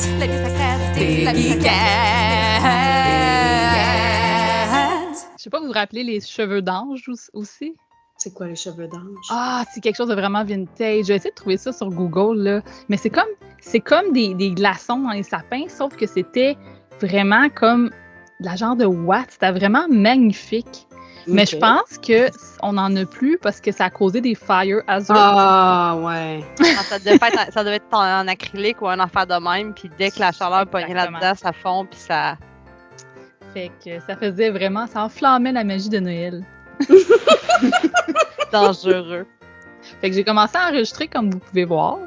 La vie secrète des geekettes. Je sais pas, vous vous rappelez les cheveux d'ange aussi? C'est quoi les cheveux d'ange? Ah, c'est quelque chose de vraiment vintage. J'ai essayé de trouver ça sur Google, là. Mais c'est comme des glaçons dans les sapins, sauf que c'était vraiment comme de la genre de ouate. C'était vraiment magnifique. Mais je pense qu'on n'en a plus parce que ça a causé des fire hazards. Ah, ouais. Ça devait être en acrylique ou un affaire de même, puis dès que la chaleur pognait là-dedans, ça fond, puis ça... Fait que ça faisait vraiment... Ça enflammait la magie de Noël. Dangereux. Fait que j'ai commencé à enregistrer comme vous pouvez voir.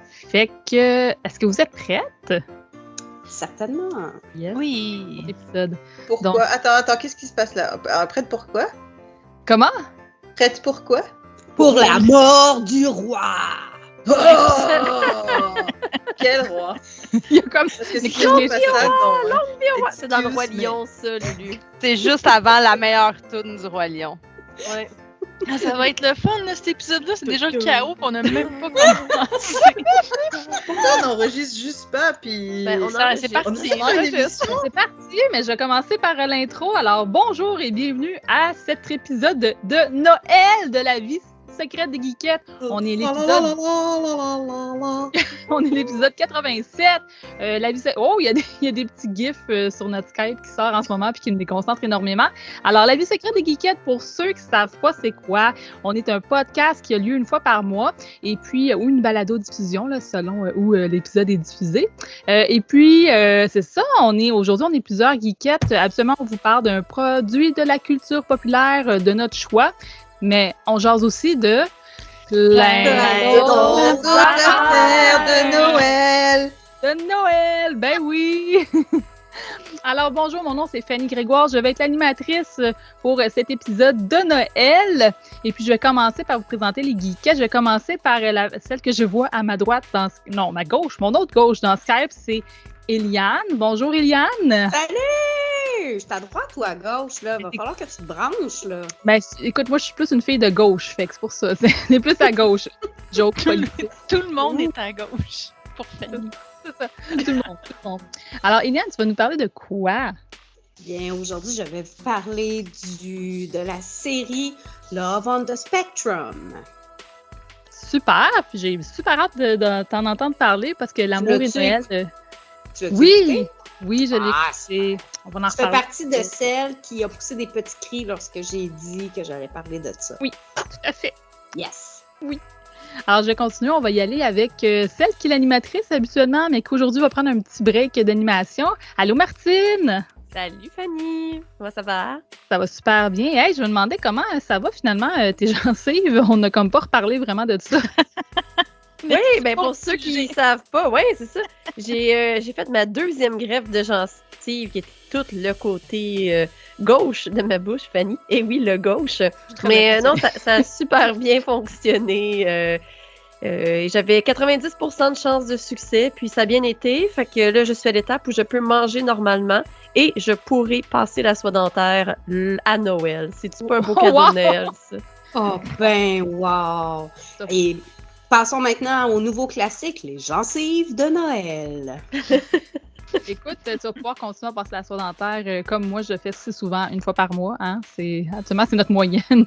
Fait que... Est-ce que vous êtes prêtes? Certainement. Yes. Oui. Épisode. Pourquoi? Donc- Attends, qu'est-ce qui se passe là? Prête pourquoi? Comment? Prête pourquoi? Pour la mort du roi! Oh! Quel roi! Il y a comme... Parce que Mais c'est le passage dont, C'est dans le Roi Excuse, Lion, ça, Lulu. C'est juste avant la meilleure toune du Roi Lion. Ouais. Ah, ça va être le fun, là, cet épisode-là. C'est déjà le chaos, puis on a même pas commencé. Pourquoi on n'enregistre juste pas, puis... Ben, on Ça, enregistre. c'est parti. On fait une émission. C'est parti, mais je vais commencer par l'intro. Alors, bonjour et bienvenue à cet épisode de Noël de la vie secrète des geekettes. On est l'épisode... On est l'épisode 87. Oh, il y a des petits gifs sur notre Skype qui sort en ce moment puis qui me déconcentrent énormément. Alors, la vie secrète des geekettes, pour ceux qui ne savent pas c'est quoi, on est un podcast qui a lieu une fois par mois et puis, ou une balado-diffusion, là, selon où l'épisode est diffusé. Et puis, c'est ça, aujourd'hui, on est plusieurs geekettes. Absolument, on vous parle d'un produit de la culture populaire de notre choix, mais on jase aussi de... de Noël! De Noël, ben oui! Alors bonjour, mon nom c'est Fanny Grégoire, je vais être l'animatrice pour cet épisode de Noël. Et puis je vais commencer par vous présenter les geekettes. Je vais commencer par celle que je vois à ma droite, ma gauche, mon autre gauche dans Skype, c'est Eliane. Bonjour Eliane! Salut! Je suis à droite ou à gauche, là? Va falloir que tu te branches, là. Ben écoute, moi je suis plus une fille de gauche, fait que c'est pour ça, c'est plus à gauche. Joke politique. Tout le monde est à gauche. Pour Fanny. C'est ça, tout le monde. Alors Eliane, tu vas nous parler de quoi? Bien, aujourd'hui, je vais vous parler de la série Love on the Spectrum. Super, puis j'ai super hâte de t'en entendre parler parce que l'amour et l'as-tu Noël... Tu l'as-tu Oui, écouté? oui, je l'ai Ah, écouté. On va en Je fais reparler. partie de celle qui a poussé des petits cris lorsque j'ai dit que j'allais parler de ça. Oui, tout à fait. Yes! Alors, je vais continuer. On va y aller avec celle qui est l'animatrice habituellement, mais qu'aujourd'hui va prendre un petit break d'animation. Allô, Martine! Salut Fanny! Comment ça va? Ça va super bien. Hey, je me demandais comment ça va finalement, tes gencives. On n'a comme pas reparlé vraiment de ça. Oui, ben pour ceux qui ne savent pas, oui, c'est ça. J'ai fait ma deuxième greffe de gencive qui était tout le côté gauche de ma bouche, Fanny. Et oui, le gauche. Mais non, ça a super bien fonctionné. J'avais 90% de chance de succès, puis ça a bien été. Fait que là, je suis à l'étape où je peux manger normalement et je pourrai passer la soie dentaire à Noël. C'est-tu pas un beau cadeau de Noël, ça? Oh, ben, wow! Et passons maintenant au nouveau classique, les gencives de Noël. Écoute, tu vas pouvoir continuer à passer la soie dentaire comme moi, je le fais si souvent, une fois par mois. Hein? Absolument, c'est notre moyenne.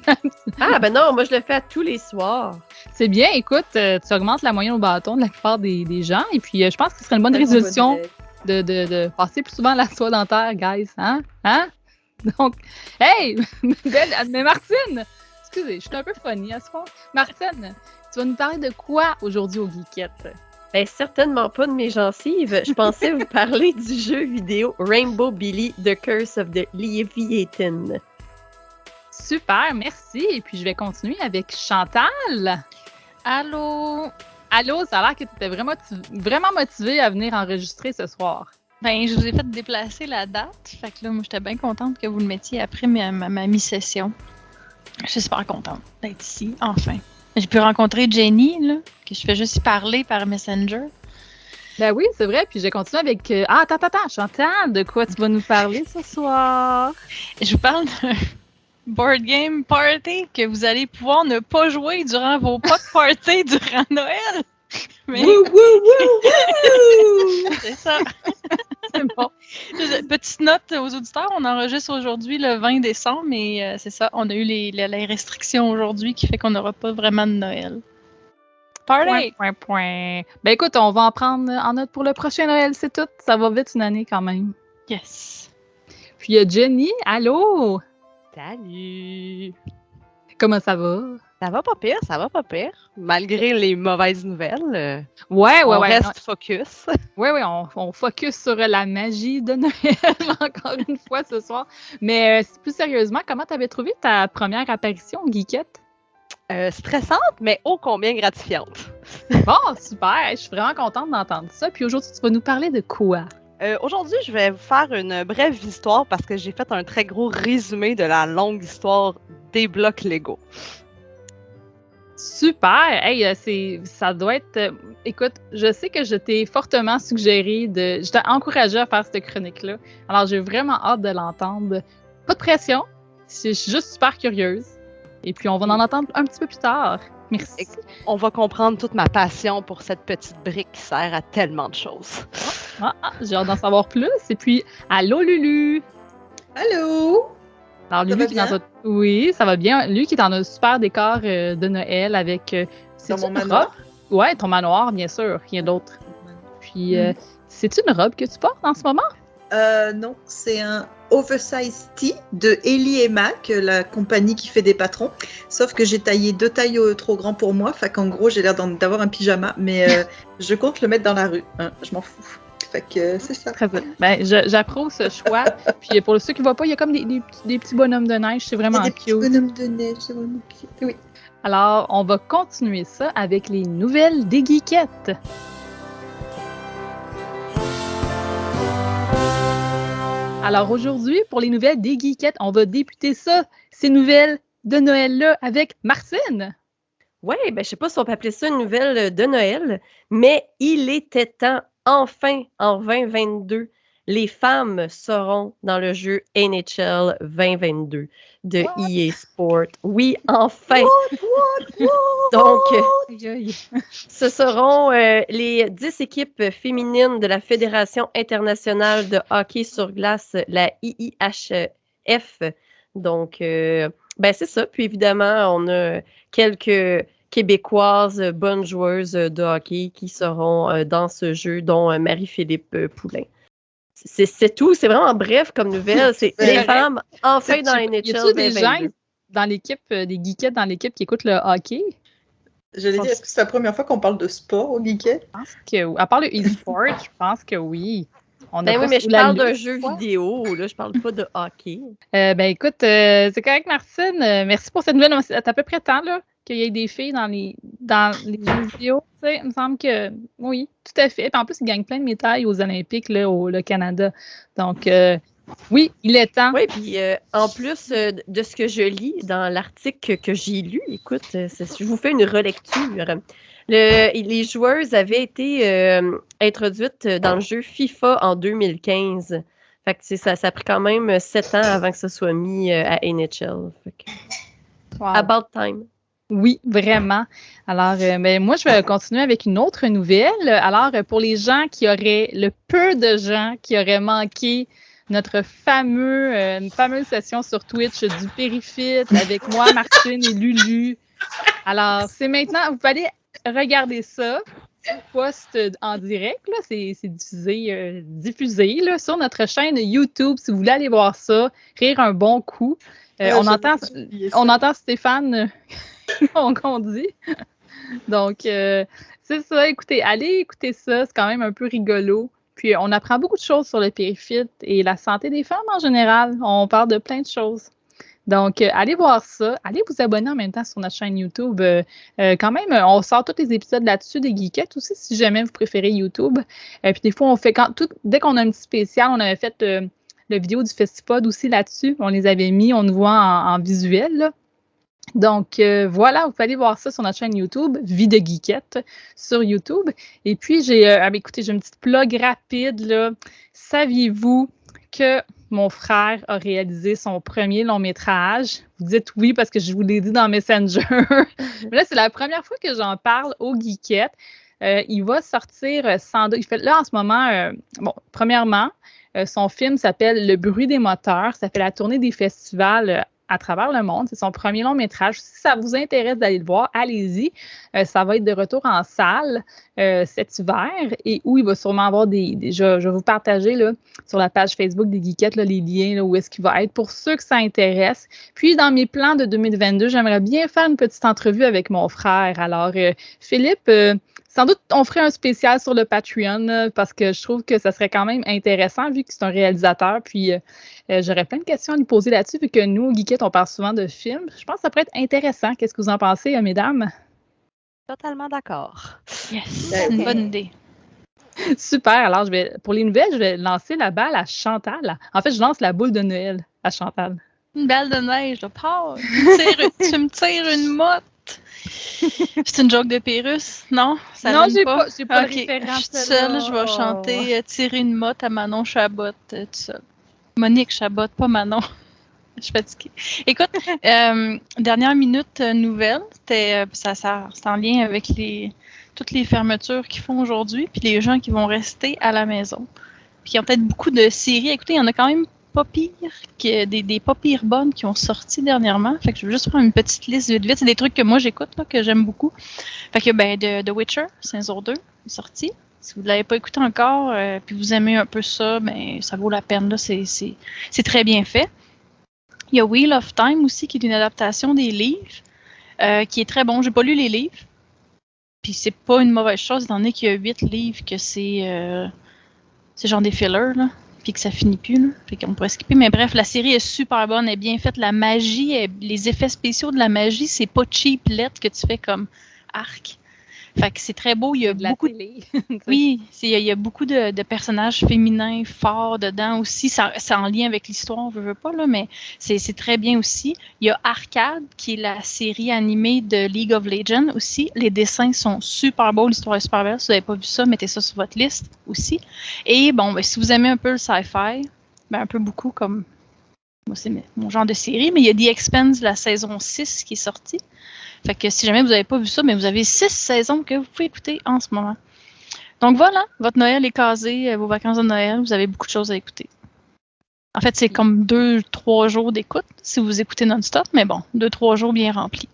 Ah, ben non, moi, je le fais à tous les soirs. C'est bien, écoute, tu augmentes la moyenne au bâton de la plupart des gens. Et puis, je pense que ce serait une bonne résolution de passer plus souvent la soie dentaire, guys. Hein? Donc, hey! Mais Martine! Excusez, je suis un peu funny à ce soir. Martine, tu vas nous parler de quoi aujourd'hui aux geekettes? Ben, certainement pas de mes gencives. Je pensais vous parler du jeu vidéo Rainbow Billy The Curse of the Leviathan. Super, merci. Et puis, je vais continuer avec Chantal. Allô? Allô, ça a l'air que tu étais vraiment motivée à venir enregistrer ce soir. Ben, je vous ai fait déplacer la date. Fait que là, moi, j'étais bien contente que vous le mettiez après ma mi-session. Je suis super contente d'être ici, enfin. J'ai pu rencontrer Jenny, là, que je fais juste y parler par Messenger. Ben oui, c'est vrai. Puis je continue avec... attends, Chantal, de quoi tu vas nous parler ce soir? Je vous parle d'un board game party que vous allez pouvoir ne pas jouer durant vos pas de party durant Noël. Mais Wouh, wouh, wouh, wouh! c'est ça. C'est bon. Petite note aux auditeurs, on enregistre aujourd'hui le 20 décembre, mais c'est ça, on a eu les restrictions aujourd'hui qui fait qu'on n'aura pas vraiment de Noël. Party! Point. Ben écoute, on va en prendre en note pour le prochain Noël, c'est tout. Ça va vite une année quand même. Yes! Puis il y a Jenny, allô? Salut! Comment ça va? Ça va pas pire. Malgré les mauvaises nouvelles, Ouais, on ouais. reste focus. Oui, on focus sur la magie de Noël encore une fois ce soir. Mais plus sérieusement, comment t'avais trouvé ta première apparition, Geekette? Stressante, mais ô combien gratifiante. Bon, super! Je suis vraiment contente d'entendre ça. Puis aujourd'hui, tu vas nous parler de quoi? Aujourd'hui, je vais vous faire une brève histoire parce que j'ai fait un très gros résumé de la longue histoire des blocs Lego. Super! Hey, ça doit être... écoute, je sais que je t'ai fortement suggéré je t'ai encouragé à faire cette chronique-là. Alors, j'ai vraiment hâte de l'entendre. Pas de pression. Je suis juste super curieuse. Et puis, on va en entendre un petit peu plus tard. Merci. On va comprendre toute ma passion pour cette petite brique qui sert à tellement de choses. J'ai hâte d'en savoir plus. Et puis, allô Lulu! Allô? Alors, Lulu qui est dans un... Oui, ça va bien. Lui qui est dans un super décor de Noël avec... Dans mon une manoir? robe? Ouais, ton manoir, bien sûr. Rien d'autre. Puis, c'est une robe que tu portes en ce moment? Non, c'est un Oversize Tee de Ellie et Mac, la compagnie qui fait des patrons. Sauf que j'ai taillé 2 tailles trop grands pour moi. Fait qu'en gros, j'ai l'air d'avoir un pyjama. Mais je compte le mettre dans la rue. Hein, je m'en fous. Fait que c'est ça. Très bien. Ben, j'approuve ce choix. Puis pour ceux qui ne voient pas, il y a comme des petits bonhommes de neige. C'est vraiment Des cute. petits bonhommes de neige, c'est vraiment cute. Oui. Alors, on va continuer ça avec les nouvelles des geekettes. Alors aujourd'hui, pour les nouvelles des geekettes, on va débuter ça, ces nouvelles de Noël-là, avec Martine. Ouais, ben je sais pas si on peut appeler ça une nouvelle de Noël, mais il était temps, enfin, en 2022, les femmes seront dans le jeu NHL 2022 de EA Sport. Oui, enfin! Donc, ce seront les 10 équipes féminines de la Fédération internationale de hockey sur glace, la IIHF. Donc, ben c'est ça. Puis évidemment, on a quelques Québécoises bonnes joueuses de hockey qui seront dans ce jeu, dont Marie-Philippe Poulain. C'est tout. C'est vraiment bref comme nouvelle. C'est les femmes enfin dans NHL 2022. Y a-t-il des gens dans l'équipe, des geekettes dans l'équipe qui écoutent le hockey? J'allais dire, est-ce que c'est la première fois qu'on parle de sport au Geekette? Je pense que, à part le e-sport, je pense que oui. Ben oui, mais je parle d'un jeu vidéo, là, je parle pas de hockey. Ben écoute, c'est correct, Martine. Merci pour cette nouvelle. C'est à peu près temps là, qu'il y ait des filles dans les jeux vidéo. Il me semble que oui, tout à fait. Puis en plus, ils gagnent plein de médailles aux Olympiques là, au Canada. Donc, oui, il est temps. Oui, puis en plus de ce que je lis dans l'article que j'ai lu, écoute, je vous fais une relecture. Les joueuses avaient été introduites dans le jeu FIFA en 2015. Fait que ça a pris quand même 7 ans avant que ça soit mis à NHL. Fait que, Wow. about time. Oui, vraiment. Alors, ben, moi, je vais continuer avec une autre nouvelle. Alors, pour les gens le peu de gens qui auraient manqué notre une fameuse session sur Twitch du Périfit avec moi, Martine et Lulu. Alors, c'est maintenant, vous pouvez aller regarder ça. Post en direct, là, c'est diffusé là, sur notre chaîne YouTube. Si vous voulez aller voir ça, rire un bon coup. On entend Stéphane qu'on dit. Donc, c'est ça. Écoutez, allez écouter ça. C'est quand même un peu rigolo. Puis, on apprend beaucoup de choses sur le périfit et la santé des femmes en général. On parle de plein de choses. Donc, allez voir ça. Allez vous abonner en même temps sur notre chaîne YouTube. Quand même, on sort tous les épisodes là-dessus des geekettes aussi, si jamais vous préférez YouTube. Puis des fois, on fait dès qu'on a un petit spécial, on avait fait la vidéo du Festipod aussi là-dessus. On les avait mis, on nous voit en visuel, là. Donc, voilà, vous pouvez aller voir ça sur notre chaîne YouTube, Vie de Geekette, sur YouTube. Et puis, écoutez, j'ai une petite plug rapide, là. Saviez-vous que mon frère a réalisé son premier long-métrage? Vous dites oui parce que je vous l'ai dit dans Messenger. Mais là, c'est la première fois que j'en parle aux Geekettes. Il va sortir sans doute. Il fait là en ce moment, premièrement, son film s'appelle Le bruit des moteurs. Ça fait la tournée des festivals à travers le monde. C'est son premier long métrage. Si ça vous intéresse d'aller le voir, allez-y. Ça va être de retour en salle cet hiver et où il va sûrement avoir je vais vous partager là, sur la page Facebook des Geekettes là, les liens là, où est-ce qu'il va être pour ceux que ça intéresse. Puis, dans mes plans de 2022, j'aimerais bien faire une petite entrevue avec mon frère. Alors, Philippe, sans doute, on ferait un spécial sur le Patreon parce que je trouve que ça serait quand même intéressant vu que c'est un réalisateur. Puis, j'aurais plein de questions à lui poser là-dessus vu que nous, Geekettes, on parle souvent de films. Je pense que ça pourrait être intéressant. Qu'est-ce que vous en pensez, mesdames? Totalement d'accord. Yes, c'est une bonne idée. Super. Alors, pour les nouvelles, je vais lancer la balle à Chantal. En fait, je lance la boule de Noël à Chantal. Une balle de neige, là, pars. Tu me tires une motte. C'est une joke de Pérus, non? Ça non, j'ai pas de référence. référence. Je suis seule, je vais chanter Tirer une motte à Manon Chabot, toute seule. Monique Chabot, pas Manon. Je suis fatiguée. Écoute, dernière minute nouvelle, c'est en lien avec toutes les fermetures qu'ils font aujourd'hui, puis les gens qui vont rester à la maison. Puis qui ont peut-être beaucoup de séries. Écoutez, il y en a quand même pas pire, des pas pires bonnes qui ont sorti dernièrement. Fait que je vais juste prendre une petite liste vite. C'est des trucs que moi j'écoute, là, que j'aime beaucoup. Fait que The Witcher, saison 2, est sorti. Si vous ne l'avez pas écouté encore, puis vous aimez un peu ça, ben ça vaut la peine. Là, c'est très bien fait. Il y a Wheel of Time aussi, qui est une adaptation des livres, qui est très bon. J'ai pas lu les livres. Puis c'est pas une mauvaise chose, étant donné qu'il y a 8 livres, que c'est genre des fillers, là. Puis que ça finit plus, là. Fait qu'on pourrait skipper. Mais bref, la série est super bonne, elle est bien faite. La magie, les effets spéciaux de la magie, c'est pas cheap lettre que tu fais comme arc. Fait que c'est très beau. Il y a beaucoup télé. Oui, il y a beaucoup de personnages féminins forts dedans aussi. C'est en lien avec l'histoire, on veut pas, là, mais c'est très bien aussi. Il y a Arcade, qui est la série animée de League of Legends aussi. Les dessins sont super beaux, l'histoire est super belle. Si vous n'avez pas vu ça, mettez ça sur votre liste aussi. Et bon, si vous aimez un peu le sci-fi, un peu beaucoup comme... Moi, c'est mon genre de série, mais il y a The Expanse, la saison 6 qui est sortie. Fait que si jamais vous n'avez pas vu ça, mais vous avez 6 saisons que vous pouvez écouter en ce moment. Donc voilà, votre Noël est casé, vos vacances de Noël, vous avez beaucoup de choses à écouter. En fait, c'est comme 2-3 jours d'écoute si vous écoutez non-stop, mais bon, 2-3 jours bien remplis.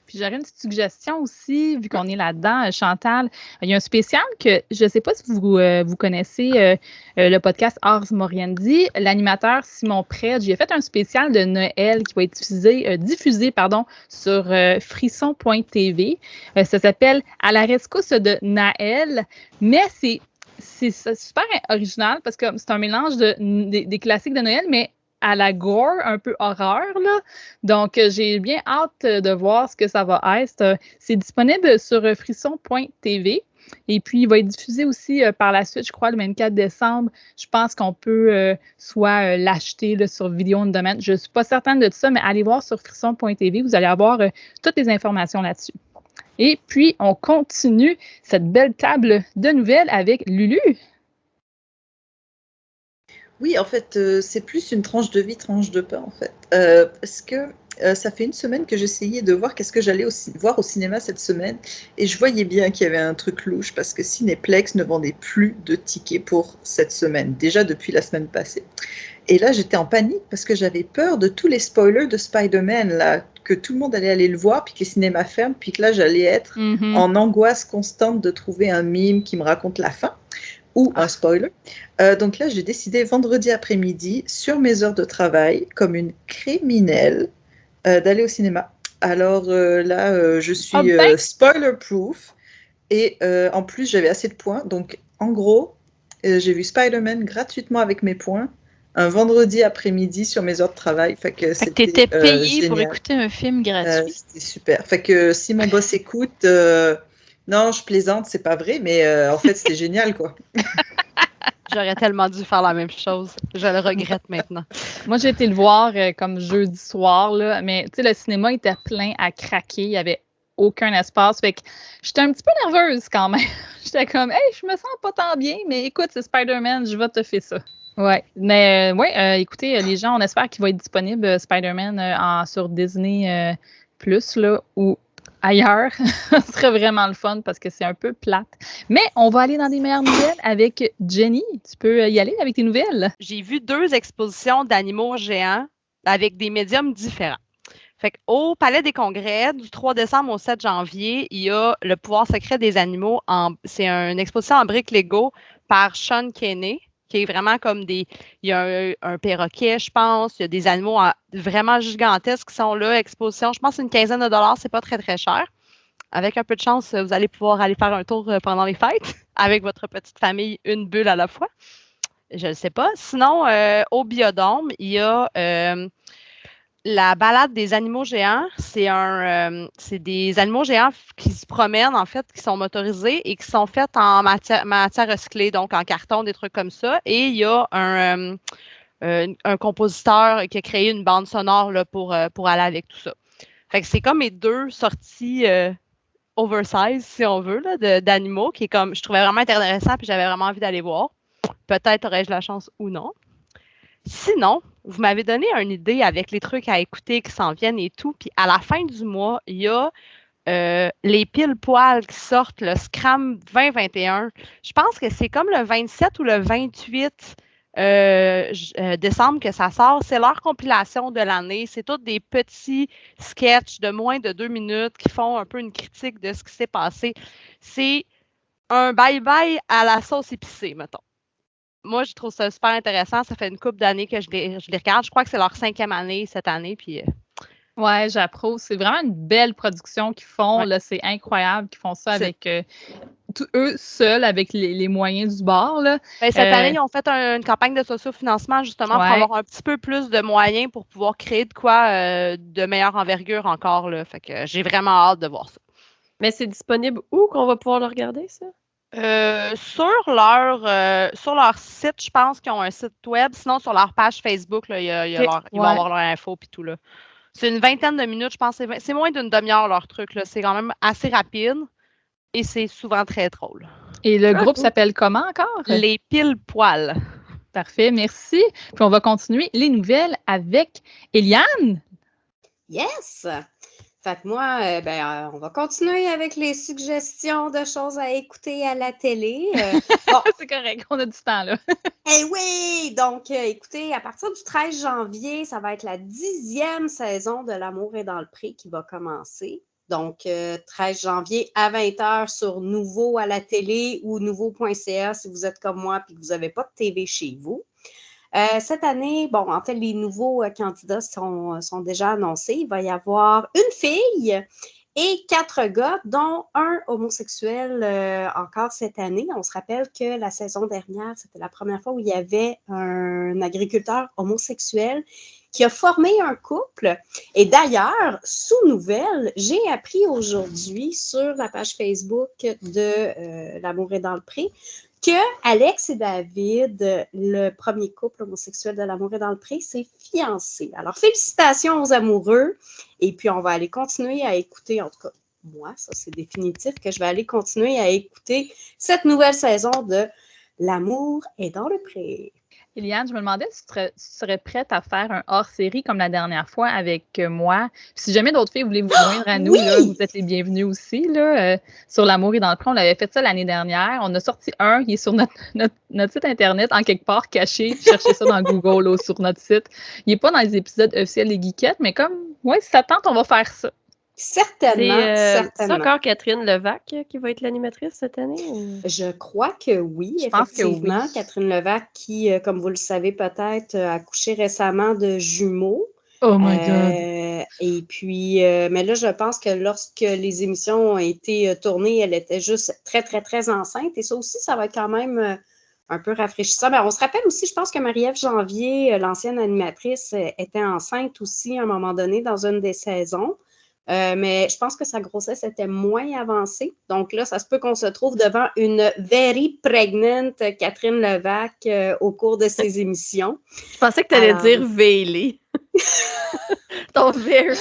Puis j'aurais une petite suggestion aussi, vu qu'on est là-dedans, Chantal. Il y a un spécial que je ne sais pas si vous connaissez le podcast Ars Moriendi. L'animateur Simon Prête, j'ai fait un spécial de Noël qui va être diffusé sur frisson.tv. Ça s'appelle À la rescousse de Naël, mais c'est super original parce que c'est un mélange des classiques de Noël, mais à la gore, un peu horreur, là. Donc, j'ai bien hâte de voir ce que ça va être. C'est disponible sur frisson.tv. Et puis, il va être diffusé aussi par la suite, je crois, le 24 décembre. Je pense qu'on peut soit l'acheter là, sur Vidéo on Demand. Je ne suis pas certaine de tout ça, mais allez voir sur frisson.tv. Vous allez avoir toutes les informations là-dessus. Et puis, on continue cette belle table de nouvelles avec Lulu. Oui, en fait, c'est plus une tranche de vie, tranche de pain, en fait. Parce que ça fait une semaine que j'essayais de voir qu'est-ce que j'allais voir au cinéma cette semaine. Et je voyais bien qu'il y avait un truc louche parce que Cinéplex ne vendait plus de tickets pour cette semaine, déjà depuis la semaine passée. Et là, j'étais en panique parce que j'avais peur de tous les spoilers de Spider-Man, là, que tout le monde allait aller le voir, puis que les cinémas ferment, puis que là, j'allais être en angoisse constante de trouver un mime qui me raconte la fin. Ou un spoiler. Donc là, j'ai décidé vendredi après-midi, sur mes heures de travail, comme une criminelle, d'aller au cinéma. Alors là, je suis spoiler-proof. Et en plus, j'avais assez de points. Donc, en gros, j'ai vu Spider-Man gratuitement avec mes points, un vendredi après-midi sur mes heures de travail. Fait que t'étais payé pour écouter un film gratuit. C'était super. Fait que si mon boss écoute... non, je plaisante, c'est pas vrai, mais en fait, c'était génial, quoi. J'aurais tellement dû faire la même chose. Je le regrette maintenant. Moi, j'ai été le voir comme jeudi soir, là, mais tu sais, le cinéma était plein à craquer. Il n'y avait aucun espace. Fait que j'étais un petit peu nerveuse quand même. J'étais comme, hey, je me sens pas tant bien, mais écoute, c'est Spider-Man, je vais te faire ça. Ouais, mais écoutez, les gens, on espère qu'il va être disponible Spider-Man sur Disney Plus, là, ou ailleurs. Ce serait vraiment le fun parce que c'est un peu plate. Mais on va aller dans des meilleures nouvelles avec Jenny. Tu peux y aller avec tes nouvelles? J'ai vu 2 expositions d'animaux géants avec des médiums différents. Fait qu'au Palais des Congrès, du 3 décembre au 7 janvier, il y a Le pouvoir secret des animaux. C'est une exposition en briques Lego par Sean Kenney, qui est vraiment comme des... Il y a un perroquet, je pense. Il y a des animaux vraiment gigantesques qui sont là. Exposition, je pense, une quinzaine de dollars. C'est pas très, très cher. Avec un peu de chance, vous allez pouvoir aller faire un tour pendant les fêtes avec votre petite famille, une bulle à la fois. Je ne sais pas. Sinon, au Biodôme, il y a la balade des animaux géants. C'est des animaux géants qui se promènent, en fait, qui sont motorisés et qui sont faits en matière recyclée, donc en carton, des trucs comme ça. Et il y a un compositeur qui a créé une bande sonore là, pour aller avec tout ça. Fait que c'est comme mes 2 sorties oversize, si on veut, là, d'animaux, qui est comme, je trouvais vraiment intéressant, puis j'avais vraiment envie d'aller voir. Peut-être aurais-je la chance ou non. Sinon, vous m'avez donné une idée avec les trucs à écouter qui s'en viennent et tout. Puis à la fin du mois, il y a les pile-poils qui sortent, le Scram 2021. Je pense que c'est comme le 27 ou le 28 décembre que ça sort. C'est leur compilation de l'année. C'est tous des petits sketchs de moins de 2 minutes qui font un peu une critique de ce qui s'est passé. C'est un bye-bye à la sauce épicée, mettons. Moi, je trouve ça super intéressant. Ça fait une couple d'années que je les regarde. Je crois que c'est leur 5e année cette année. Puis, Ouais, j'approuve. C'est vraiment une belle production qu'ils font. Ouais. Là, c'est incroyable qu'ils font ça avec eux seuls, avec les moyens du bord. Là. Ben, cette année, ils ont fait une campagne de sociofinancement justement pour Ouais. avoir un petit peu plus de moyens pour pouvoir créer de quoi de meilleure envergure encore. Là. Fait que j'ai vraiment hâte de voir ça. Mais c'est disponible où qu'on va pouvoir le regarder, ça? Sur leur site, je pense qu'ils ont un site web. Sinon, sur leur page Facebook, là, ils vont avoir leur info et tout. Là. C'est une 20aine de minutes, je pense. C'est moins d'une demi-heure leur truc. Là. C'est quand même assez rapide et c'est souvent très drôle. Et le groupe s'appelle comment encore? Les pile-poils. Parfait, merci. Puis on va continuer les nouvelles avec Eliane. Yes! Fait que moi, on va continuer avec les suggestions de choses à écouter à la télé. Bon, C'est correct, on a du temps là. eh oui! Donc, écoutez, à partir du 13 janvier, ça va être la 10e saison de L'amour est dans le pré qui va commencer. Donc, 13 janvier à 20h sur Nouveau à la télé ou nouveau.ca si vous êtes comme moi et que vous n'avez pas de TV chez vous. Cette année, bon, en fait, les nouveaux candidats sont déjà annoncés. Il va y avoir une fille et 4 gars, dont un homosexuel encore cette année. On se rappelle que la saison dernière, c'était la première fois où il y avait un agriculteur homosexuel qui a formé un couple. Et d'ailleurs, sous nouvelle, j'ai appris aujourd'hui sur la page Facebook de L'amour est dans le pré que Alex et David, le premier couple homosexuel de L'amour est dans le pré, s'est fiancé. Alors, félicitations aux amoureux. Et puis, on va aller continuer à écouter, en tout cas, moi, ça c'est définitif, que je vais aller continuer à écouter cette nouvelle saison de L'amour est dans le pré. Eliane, je me demandais si tu serais prête à faire un hors-série comme la dernière fois avec moi. Puis si jamais d'autres filles voulaient vous joindre à nous, Oui! là, vous êtes les bienvenus aussi. Là, sur L'amour est dans le pré, on avait fait ça l'année dernière. On a sorti un qui est sur notre site Internet, en quelque part caché. Cherchez ça dans Google là, sur notre site. Il n'est pas dans les épisodes officiels des Geekettes, mais comme, ouais, si ça tente, on va faire ça. Certainement, C'est certainement. encore Catherine Levac qui va être l'animatrice cette année? Ou... Je crois que oui, Je pense que effectivement. oui. Catherine Levac, qui, comme vous le savez peut-être, a accouché récemment de jumeaux. Oh my God! Et puis, mais là, je pense que lorsque les émissions ont été tournées, elle était juste très, très, très enceinte. Et ça aussi, ça va être quand même un peu rafraîchissant. Ben, on se rappelle aussi, je pense que Marie-Ève Janvier, l'ancienne animatrice, était enceinte aussi à un moment donné dans une des saisons. Mais je pense que sa grossesse était moins avancée. Donc là, ça se peut qu'on se trouve devant une very pregnant Catherine Levac au cours de ses émissions. Je pensais que tu allais Alors... dire Veillé. Ton very.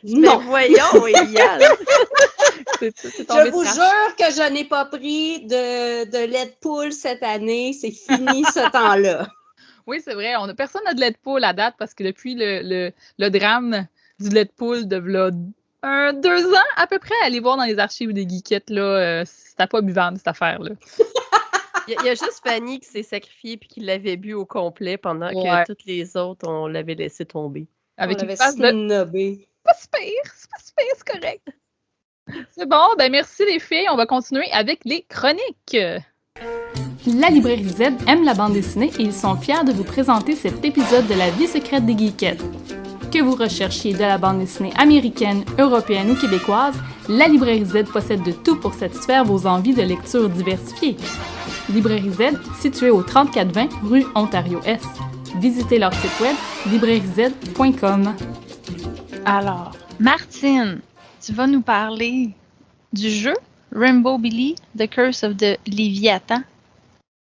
Non. Mais voyons, Eliane. C'est tombé Je vous de crash. jure que je n'ai pas pris de lait de poule cette année. C'est fini ce temps-là. Oui, c'est vrai. Personne n'a de lait de poule à date parce que depuis le drame du lait de poule de v'là 2 ans à peu près. Allez voir dans les archives des geekettes, là, c'était pas buvable cette affaire-là. Il y a juste Fanny qui s'est sacrifiée puis qui l'avait bu au complet pendant Ouais. que toutes les autres, on l'avait laissé tomber. Avec On une l'avait face de snobé. pas super, c'est correct. C'est bon, ben merci les filles. On va continuer avec les chroniques. La librairie Z aime la bande dessinée et ils sont fiers de vous présenter cet épisode de La vie secrète des geekettes. Que vous recherchiez de la bande dessinée américaine, européenne ou québécoise, la librairie Z possède de tout pour satisfaire vos envies de lecture diversifiées. Librairie Z, située au 3420 rue Ontario-Est. Visitez leur site web librairiez.com. Alors, Martine, tu vas nous parler du jeu Rainbow Billy, The Curse of the Léviathan.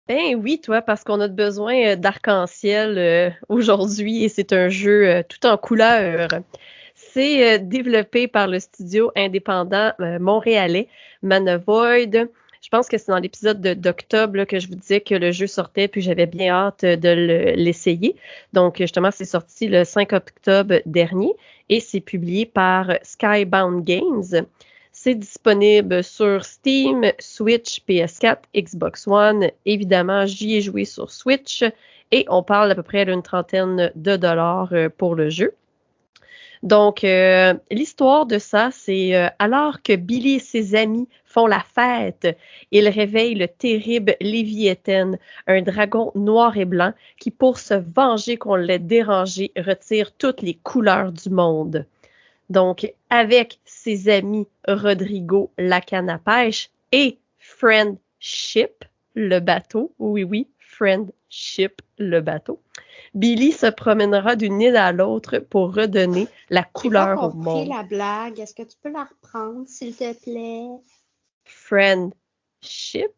Ben oui, toi, parce qu'on a besoin d'arc-en-ciel aujourd'hui et c'est un jeu tout en couleur. C'est développé par le studio indépendant montréalais Manovoid. Je pense que c'est dans l'épisode d'octobre que je vous disais que le jeu sortait puis j'avais bien hâte de l'essayer. Donc justement, c'est sorti le 5 octobre dernier et c'est publié par Skybound Games. C'est disponible sur Steam, Switch, PS4, Xbox One. Évidemment, j'y ai joué sur Switch et on parle à peu près d'une $30 pour le jeu. Donc, l'histoire de ça, c'est alors que Billy et ses amis font la fête, ils réveillent le terrible Léviathan, un dragon noir et blanc qui, pour se venger qu'on l'ait dérangé, retire toutes les couleurs du monde. Donc, avec ses amis Rodrigo, la canne à pêche, et Friendship, le bateau, oui, Friendship, le bateau, Billy se promènera d'une île à l'autre pour redonner la couleur au monde. J'ai pas compris la blague. Est-ce que tu peux la reprendre, s'il te plaît? Friendship,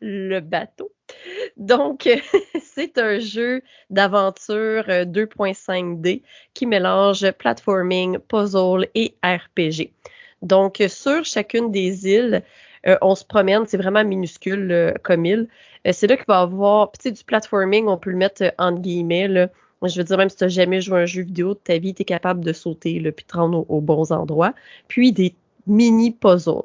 le bateau. Donc, c'est un jeu d'aventure 2.5D qui mélange platforming, puzzle et RPG. Donc, sur chacune des îles, on se promène, c'est vraiment minuscule comme île. C'est là qu'il va y avoir, puis tu sais, du platforming, on peut le mettre entre guillemets, là. Je veux dire, même si tu n'as jamais joué à un jeu vidéo de ta vie, tu es capable de sauter, là, puis de te rendre aux bons endroits. Puis des mini-puzzles.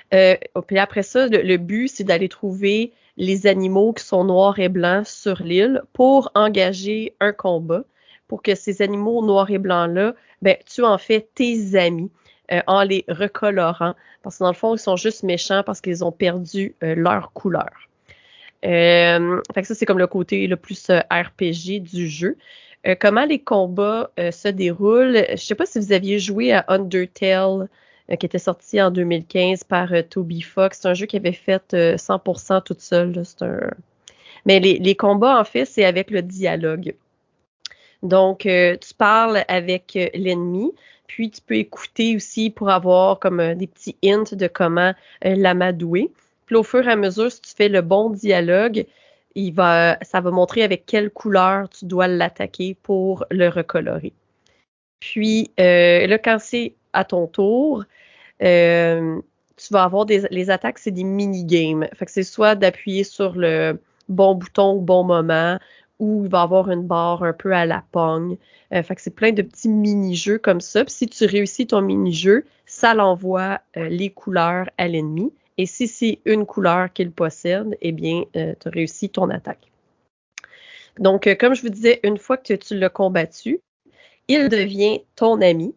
Puis après ça, le but, c'est d'aller trouver les animaux qui sont noirs et blancs sur l'île pour engager un combat, pour que ces animaux noirs et blancs-là, ben, tu en fais tes amis en les recolorant, parce que dans le fond, ils sont juste méchants parce qu'ils ont perdu leur couleur. Fait que ça, c'est comme le côté le plus RPG du jeu. Comment les combats se déroulent? Je sais pas si vous aviez joué à Undertale, qui était sorti en 2015 par Toby Fox. C'est un jeu qui avait fait 100% toute seule. Là. Mais les combats, en fait, c'est avec le dialogue. Donc, tu parles avec l'ennemi, puis tu peux écouter aussi pour avoir comme des petits hints de comment l'amadouer. Puis au fur et à mesure, si tu fais le bon dialogue, ça va montrer avec quelle couleur tu dois l'attaquer pour le recolorer. Puis là, quand c'est à ton tour, tu vas avoir les attaques, c'est des mini-games. Fait que c'est soit d'appuyer sur le bon bouton au bon moment, ou il va y avoir une barre un peu à la pogne. Fait que c'est plein de petits mini-jeux comme ça. Puis si tu réussis ton mini-jeu, ça l'envoie les couleurs à l'ennemi. Et si c'est une couleur qu'il possède, eh bien, tu as réussi ton attaque. Donc, comme je vous disais, une fois que tu l'as combattu, il devient ton ami.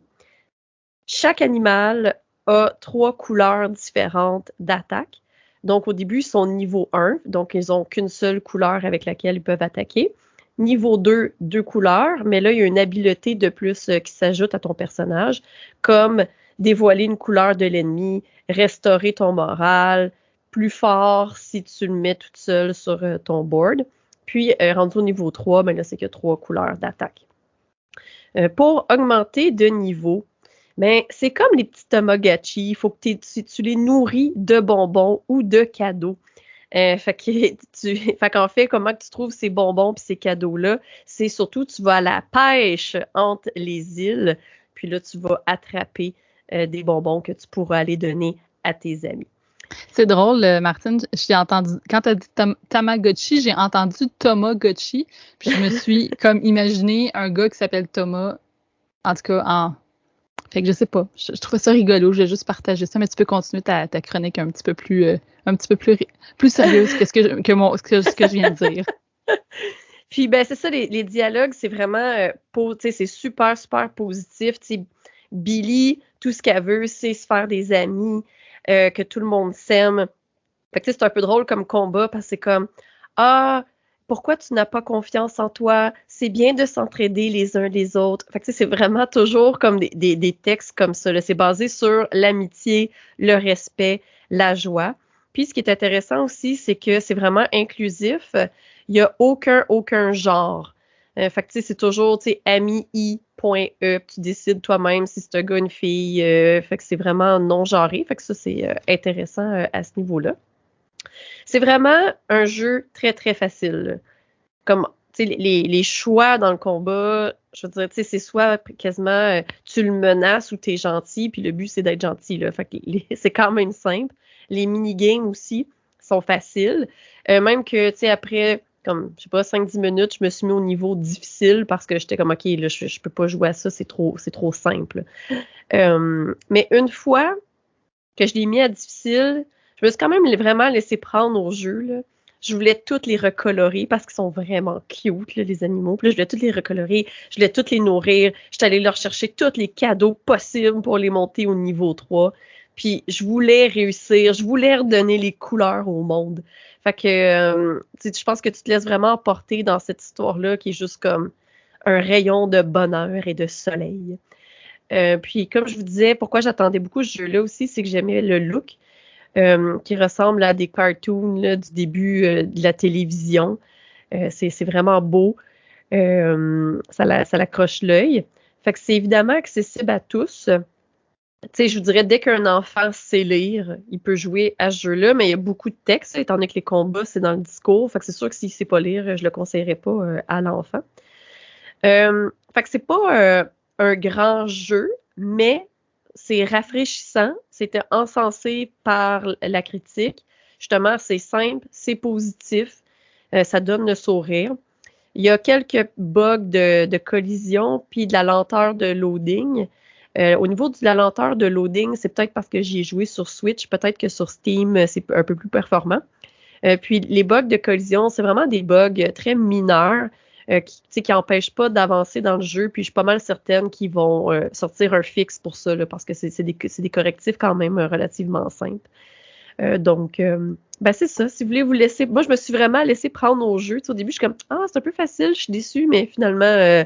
Chaque animal a 3 couleurs différentes d'attaque. Donc, au début, ils sont niveau 1, donc ils n'ont qu'une seule couleur avec laquelle ils peuvent attaquer. Niveau 2, 2 couleurs, mais là, il y a une habileté de plus qui s'ajoute à ton personnage, comme dévoiler une couleur de l'ennemi, restaurer ton moral, plus fort si tu le mets toute seule sur ton board. Puis, rendu au niveau 3, ben là, c'est que 3 couleurs d'attaque. Pour augmenter de niveau, ben, c'est comme les petits Tamagotchi. Il faut que tu les nourris de bonbons ou de cadeaux. Fait qu'en fait, comment tu trouves ces bonbons et ces cadeaux-là? C'est surtout, tu vas à la pêche entre les îles, puis là, tu vas attraper des bonbons que tu pourras aller donner à tes amis. C'est drôle, Martine, j'ai entendu, quand tu as dit Tamagotchi, j'ai entendu Tomagotchi, puis je me suis comme imaginé un gars qui s'appelle Thomas, en tout cas, fait que je sais pas, je trouvais ça rigolo, je vais juste partager ça, mais tu peux continuer ta chronique un petit peu plus sérieuse que ce que je viens de dire. Puis, ben, c'est ça, les dialogues, c'est vraiment, tu sais, c'est super, super positif. Tu sais, Billy, tout ce qu'elle veut, c'est se faire des amis, que tout le monde s'aime. Fait que, tu sais, c'est un peu drôle comme combat parce que c'est comme, ah, pourquoi tu n'as pas confiance en toi? C'est bien de s'entraider les uns les autres. Fait que, tu sais, c'est vraiment toujours comme des textes comme ça, là. C'est basé sur l'amitié, le respect, la joie. Puis, ce qui est intéressant aussi, c'est que c'est vraiment inclusif. Il n'y a aucun genre. Fait que, tu sais, c'est toujours, tu sais, ami.i.e. Tu décides toi-même si c'est un gars, une fille. Fait que c'est vraiment non-genré. Fait que ça, c'est intéressant à ce niveau-là. C'est vraiment un jeu très, très facile. Comme, tu sais, les choix dans le combat, je veux dire, tu sais, c'est soit quasiment tu le menaces ou t'es gentil, puis le but, c'est d'être gentil, là. Fait que c'est quand même simple. Les mini-games aussi sont faciles. Même que, tu sais, après, comme, je sais pas, 5-10 minutes, je me suis mis au niveau difficile parce que j'étais comme, OK, là, je peux pas jouer à ça, c'est trop simple. Mais une fois que je l'ai mis à difficile, je me suis quand même vraiment laissé prendre au jeu, là. Je voulais toutes les recolorer parce qu'ils sont vraiment cute, là, les animaux. Puis là, je voulais toutes les recolorer, je voulais toutes les nourrir. J'étais allée leur chercher tous les cadeaux possibles pour les monter au niveau 3. Puis je voulais réussir, je voulais redonner les couleurs au monde. Fait que je pense que tu te laisses vraiment emporter dans cette histoire-là qui est juste comme un rayon de bonheur et de soleil. Puis comme je vous disais, pourquoi j'attendais beaucoup ce jeu-là aussi, c'est que j'aimais le look qui ressemble à des cartoons là, du début de la télévision. C'est vraiment beau. Ça l'accroche l'œil. Fait que c'est évidemment accessible à tous. Tu sais, je vous dirais, dès qu'un enfant sait lire, il peut jouer à ce jeu-là, mais il y a beaucoup de textes, étant donné que les combats, c'est dans le discours. Fait que c'est sûr que s'il ne sait pas lire, je le conseillerais pas à l'enfant. Fait que c'est pas un grand jeu, mais c'est rafraîchissant. C'était encensé par la critique. Justement, c'est simple, c'est positif. Ça donne le sourire. Il y a quelques bugs de collision puis de la lenteur de loading. Au niveau de la lenteur de loading, c'est peut-être parce que j'y ai joué sur Switch, peut-être que sur Steam, c'est un peu plus performant. Puis les bugs de collision, c'est vraiment des bugs très mineurs qui n'empêchent pas d'avancer dans le jeu. Puis je suis pas mal certaine qu'ils vont sortir un fixe pour ça, là, parce que c'est des correctifs quand même relativement simples. Donc, c'est ça. Si vous voulez vous laisser... Moi, je me suis vraiment laissé prendre au jeu. Au début, je suis comme, c'est un peu facile, je suis déçue, mais finalement,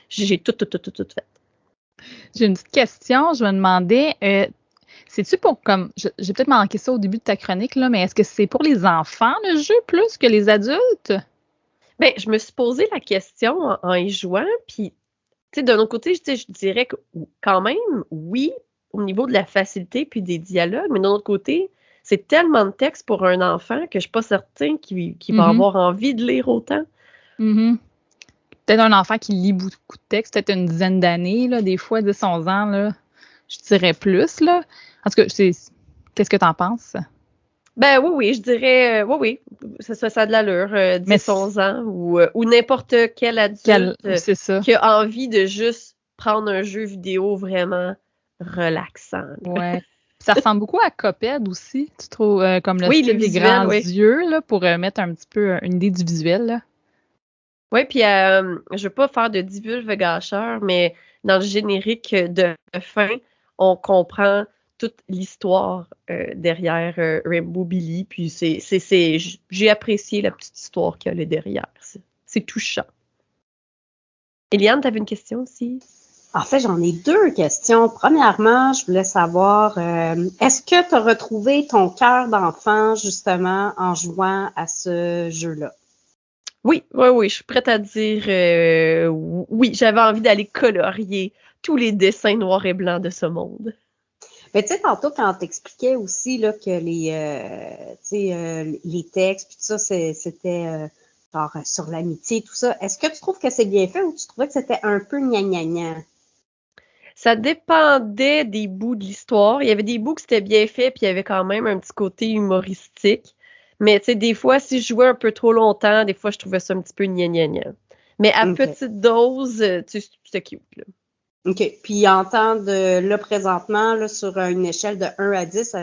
j'ai tout fait. J'ai une petite question. Je me demandais, c'est-tu pour comme. J'ai peut-être manqué ça au début de ta chronique, là, mais est-ce que c'est pour les enfants le jeu plus que les adultes? Ben, je me suis posé la question en y jouant, puis, tu sais, d'un autre côté, je dirais que quand même, oui, au niveau de la facilité puis des dialogues, mais d'un autre côté, c'est tellement de texte pour un enfant que je suis pas certain qu'il va avoir envie de lire autant. Peut-être un enfant qui lit beaucoup de textes, peut-être une dizaine d'années, là, des fois 10-11 ans, là, je dirais plus, là. En tout cas, qu'est-ce que tu en penses? Ben oui, je dirais, oui, ça a de l'allure, 10-11 ans, ou n'importe quel adulte c'est ça. qui a envie de juste prendre un jeu vidéo vraiment relaxant. Ouais. Ça ressemble beaucoup à Cuphead aussi, tu trouves, comme le style des grands yeux, là, pour mettre un petit peu une idée du visuel, là. Oui, puis je veux pas faire de divulgacheur, mais dans le générique de fin, on comprend toute l'histoire derrière Rainbow Billy, puis j'ai apprécié la petite histoire qu'il y a là derrière. C'est touchant. Eliane, tu avais une question aussi? En fait, j'en ai deux questions. Premièrement, je voulais savoir, est-ce que tu as retrouvé ton cœur d'enfant justement en jouant à ce jeu-là? Oui, je suis prête à dire oui, j'avais envie d'aller colorier tous les dessins noirs et blancs de ce monde. Mais tu sais, tantôt, quand t'expliquais aussi là, que les textes, puis tout ça, c'était genre sur l'amitié, tout ça, est-ce que tu trouves que c'est bien fait ou tu trouvais que c'était un peu gna-gna-gna? Ça dépendait des bouts de l'histoire. Il y avait des bouts que c'était bien fait, puis il y avait quand même un petit côté humoristique. Mais tu sais, des fois, si je jouais un peu trop longtemps, des fois, je trouvais ça un petit peu gna. Mais à Ok. petite dose, tu sais, c'était cute, là. OK. Puis en temps de là, présentement, là, sur une échelle de 1 à 10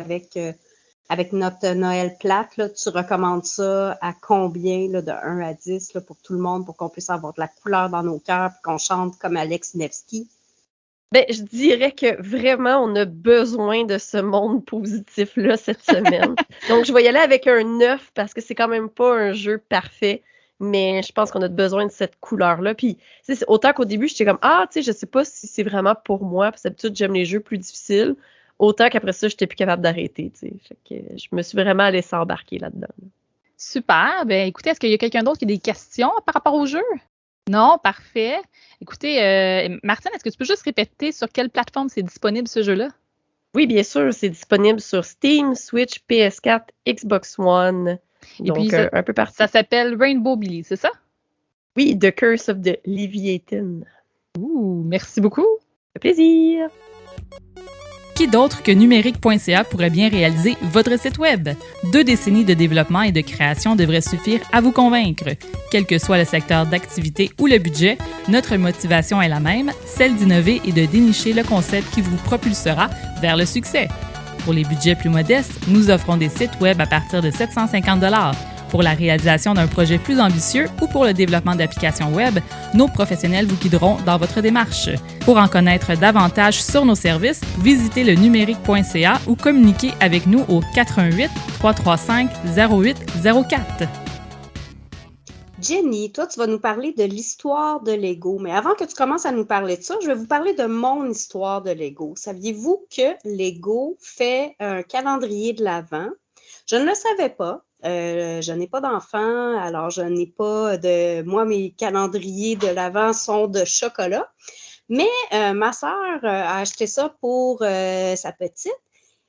avec notre Noël plate, là, tu recommandes ça à combien là, de 1 à 10 là, pour tout le monde, pour qu'on puisse avoir de la couleur dans nos cœurs et qu'on chante comme Alex Nevsky? Ben, je dirais que vraiment, on a besoin de ce monde positif-là cette semaine. Donc, je vais y aller avec un 9 parce que c'est quand même pas un jeu parfait, mais je pense qu'on a besoin de cette couleur-là. Puis, tu sais, autant qu'au début, j'étais comme, ah, tu sais, je sais pas si c'est vraiment pour moi, parce que d'habitude, j'aime les jeux plus difficiles. Autant qu'après ça, j'étais plus capable d'arrêter, tu sais. Fait que je me suis vraiment laissée embarquer là-dedans. Super. Ben, écoutez, est-ce qu'il y a quelqu'un d'autre qui a des questions par rapport au jeu? Non, parfait. Écoutez, Martine, est-ce que tu peux juste répéter sur quelle plateforme c'est disponible ce jeu-là? Oui, bien sûr, c'est disponible sur Steam, Switch, PS4, Xbox One. Et Donc, puis, ça- un peu partout. Ça s'appelle Rainbow Billy, c'est ça? Oui, The Curse of the Leviathan. Ouh, merci beaucoup. Ça fait plaisir! Qui d'autre que numérique.ca pourrait bien réaliser votre site Web? 2 décennies de développement et de création devraient suffire à vous convaincre. Quel que soit le secteur d'activité ou le budget, notre motivation est la même, celle d'innover et de dénicher le concept qui vous propulsera vers le succès. Pour les budgets plus modestes, nous offrons des sites Web à partir de 750 $. Pour la réalisation d'un projet plus ambitieux ou pour le développement d'applications Web, nos professionnels vous guideront dans votre démarche. Pour en connaître davantage sur nos services, visitez le numérique.ca ou communiquez avec nous au 418-335-0804. Jenny, toi, tu vas nous parler de l'histoire de Lego. Mais avant que tu commences à nous parler de ça, je vais vous parler de mon histoire de Lego. Saviez-vous que Lego fait un calendrier de l'Avent? Je ne le savais pas. Je n'ai pas d'enfant, alors je n'ai pas de... Moi, mes calendriers de l'Avent sont de chocolat. Mais ma sœur a acheté ça pour sa petite.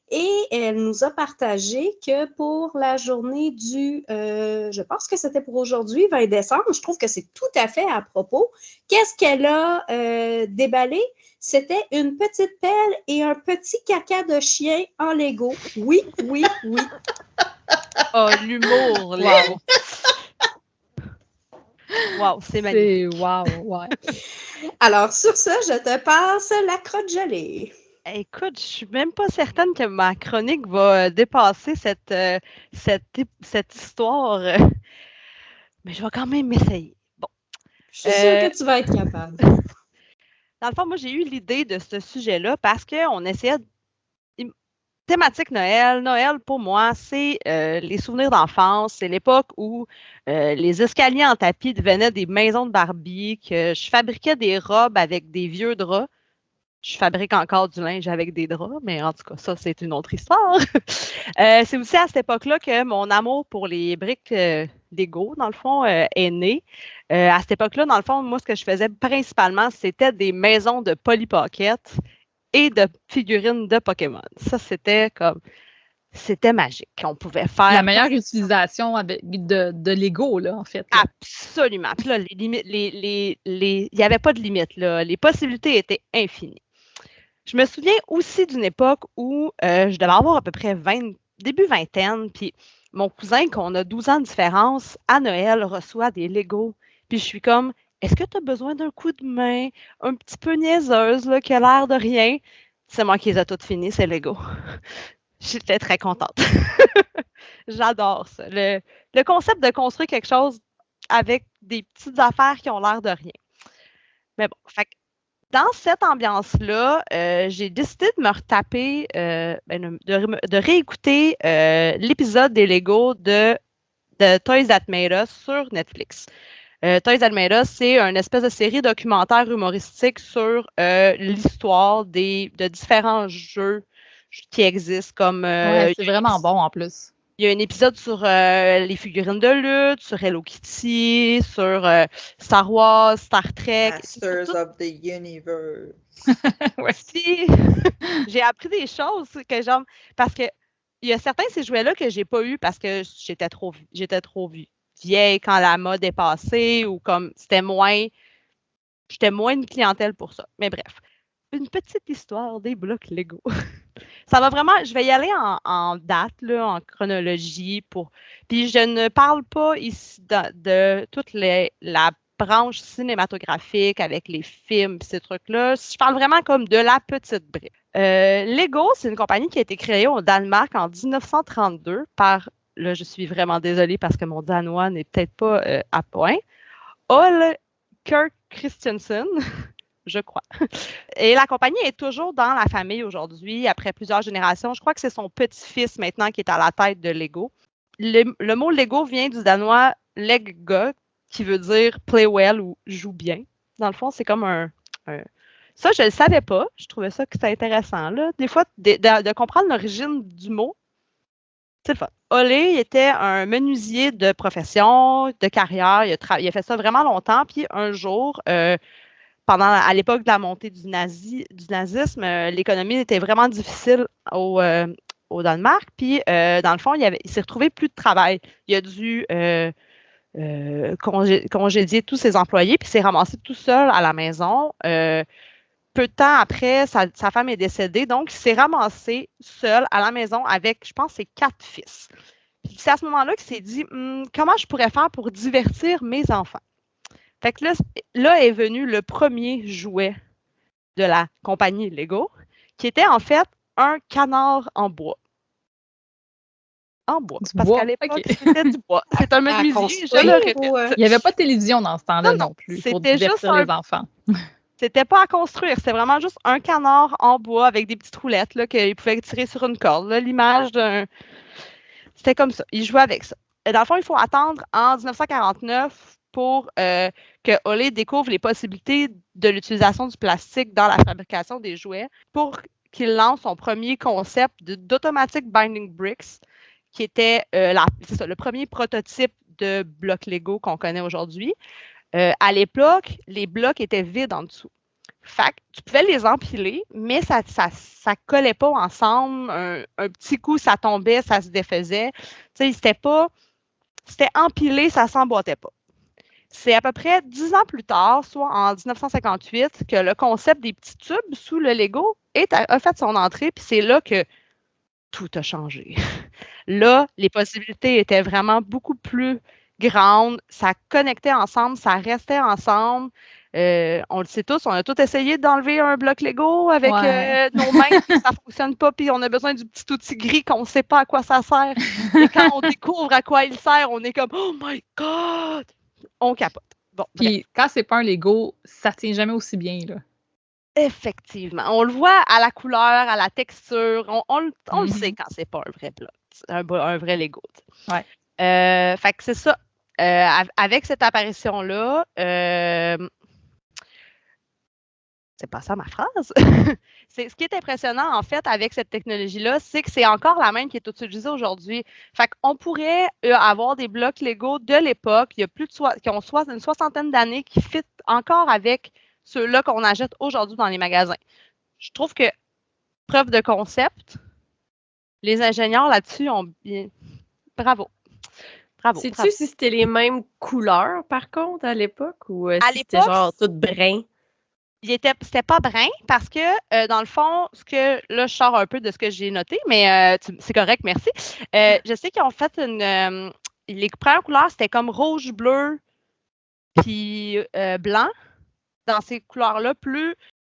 Et elle nous a partagé que pour la journée du, je pense que c'était pour aujourd'hui, 20 décembre, je trouve que c'est tout à fait à propos. Qu'est-ce qu'elle a déballé? C'était une petite pelle et un petit caca de chien en Lego. Oui, oui, oui. Oh, l'humour, là. Wow, c'est magnifique. C'est wow, ouais. Alors, sur ça, je te passe la crotte gelée. Écoute, je suis même pas certaine que ma chronique va dépasser cette histoire. Mais je vais quand même m'essayer. Bon. Je suis sûre que tu vas être capable. Dans le fond, moi, j'ai eu l'idée de ce sujet-là parce qu'on essayait thématique Noël. Noël, pour moi, c'est les souvenirs d'enfance. C'est l'époque où les escaliers en tapis devenaient des maisons de Barbie, que je fabriquais des robes avec des vieux draps. Je fabrique encore du linge avec des draps, mais en tout cas, ça, c'est une autre histoire. C'est aussi à cette époque-là que mon amour pour les briques Lego, dans le fond, est né. À cette époque-là, dans le fond, moi, ce que je faisais principalement, c'était des maisons de Polly Pocket et de figurines de Pokémon. Ça, c'était magique. On pouvait faire... La meilleure utilisation de Lego, là, en fait. Là. Absolument. Puis là, les limites, il n'y avait pas de limite, là. Les possibilités étaient infinies. Je me souviens aussi d'une époque où je devais avoir à peu près début vingtaine, puis mon cousin, qu'on a 12 ans de différence, à Noël, reçoit des Legos. Puis je suis comme, est-ce que tu as besoin d'un coup de main, un petit peu niaiseuse, là, qui a l'air de rien? C'est moi qui les ai toutes finies, ces Legos. J'étais très contente. J'adore ça. Le concept de construire quelque chose avec des petites affaires qui ont l'air de rien. Mais bon, fait que dans cette ambiance-là, j'ai décidé de me retaper, de réécouter l'épisode des Legos de Toys That Made Us sur Netflix. Toys That Made Us, c'est une espèce de série documentaire humoristique sur l'histoire de différents jeux qui existent comme... ouais, c'est vraiment bon en plus. Il y a un épisode sur les figurines de lutte, sur Hello Kitty, sur Star Wars, Star Trek. Masters of the Universe. Ouais. J'ai appris des choses que j'aime parce que il y a certains de ces jouets-là que j'ai pas eu parce que j'étais trop vieille quand la mode est passée ou comme j'étais moins une clientèle pour ça. Mais bref. une petite histoire des blocs Lego. Ça va vraiment, je vais y aller en date, là, en chronologie. Puis je ne parle pas ici de toute la branche cinématographique avec les films et ces trucs-là. Je parle vraiment comme de la petite brique. Lego, c'est une compagnie qui a été créée au Danemark en 1932 par, là je suis vraiment désolée parce que mon danois n'est peut-être pas à point, Ole Kirk Christensen. Je crois. Et la compagnie est toujours dans la famille aujourd'hui, après plusieurs générations. Je crois que c'est son petit-fils maintenant qui est à la tête de Lego. Le mot Lego vient du danois leggo, qui veut dire play well ou joue bien. Dans le fond, c'est comme Ça, je ne le savais pas. Je trouvais ça que c'était intéressant. Là. Des fois, de comprendre l'origine du mot, c'est le fun. Ole était un menuisier de profession, de carrière. Il a fait ça vraiment longtemps. Puis un jour, à l'époque de la montée du nazisme, l'économie était vraiment difficile au Danemark. Puis, dans le fond, il s'est retrouvé plus de travail. Il a dû congédier tous ses employés, puis s'est ramassé tout seul à la maison. Peu de temps après, sa femme est décédée, donc il s'est ramassé seul à la maison avec, je pense, ses 4 fils. Puis c'est à ce moment-là qu'il s'est dit comment je pourrais faire pour divertir mes enfants. Fait que là est venu le premier jouet de la compagnie Lego, qui était en fait un canard en bois. En bois. Parce qu'à l'époque, c'était du bois. C'est un menuisier, je le répète. Il n'y avait pas de télévision dans ce temps-là non plus pour divertir les enfants. C'était pas à construire, c'était vraiment juste un canard en bois avec des petites roulettes là, qu'il pouvait tirer sur une corde. Là, l'image d'un... C'était comme ça. Il jouait avec ça. Et dans le fond, il faut attendre en 1949 pour que Ole découvre les possibilités de l'utilisation du plastique dans la fabrication des jouets pour qu'il lance son premier concept d'Automatic Binding Bricks, qui était le premier prototype de bloc Lego qu'on connaît aujourd'hui. À l'époque, les blocs étaient vides en dessous. Fait que tu pouvais les empiler, mais ça collait pas ensemble. Un petit coup, ça tombait, ça se défaisait. Tu sais, c'était empilé, ça s'emboîtait pas. C'est à peu près 10 ans plus tard, soit en 1958, que le concept des petits tubes sous le Lego a fait son entrée, puis c'est là que tout a changé. Là, les possibilités étaient vraiment beaucoup plus grandes, ça connectait ensemble, ça restait ensemble. On le sait tous, on a tous essayé d'enlever un bloc Lego avec nos mains, puis ça ne fonctionne pas, puis on a besoin du petit outil gris qu'on ne sait pas à quoi ça sert. Et quand on découvre à quoi il sert, on est comme « Oh my God! » On capote. Bon, puis quand c'est pas un Lego, ça tient jamais aussi bien, là. Effectivement. On le voit à la couleur, à la texture. On le sait quand c'est pas un vrai bloc, un vrai Lego. Ouais. Fait que c'est ça. Avec cette apparition-là, c'est pas ça ma phrase. Ce qui est impressionnant, en fait, avec cette technologie-là, c'est que c'est encore la même qui est utilisée aujourd'hui. Fait qu'on pourrait avoir des blocs Lego de l'époque, qui ont une soixantaine d'années, qui fit encore avec ceux-là qu'on achète aujourd'hui dans les magasins. Je trouve que, preuve de concept, les ingénieurs là-dessus ont bien... Bravo. Sais-tu si c'était les mêmes couleurs, par contre, à l'époque? Ou si c'était genre tout brun? C'était pas brun parce que, dans le fond, là, je sors un peu de ce que j'ai noté, mais c'est correct, merci. Je sais qu'ils ont fait les premières couleurs, c'était comme rouge, bleu, puis blanc. Dans ces couleurs-là,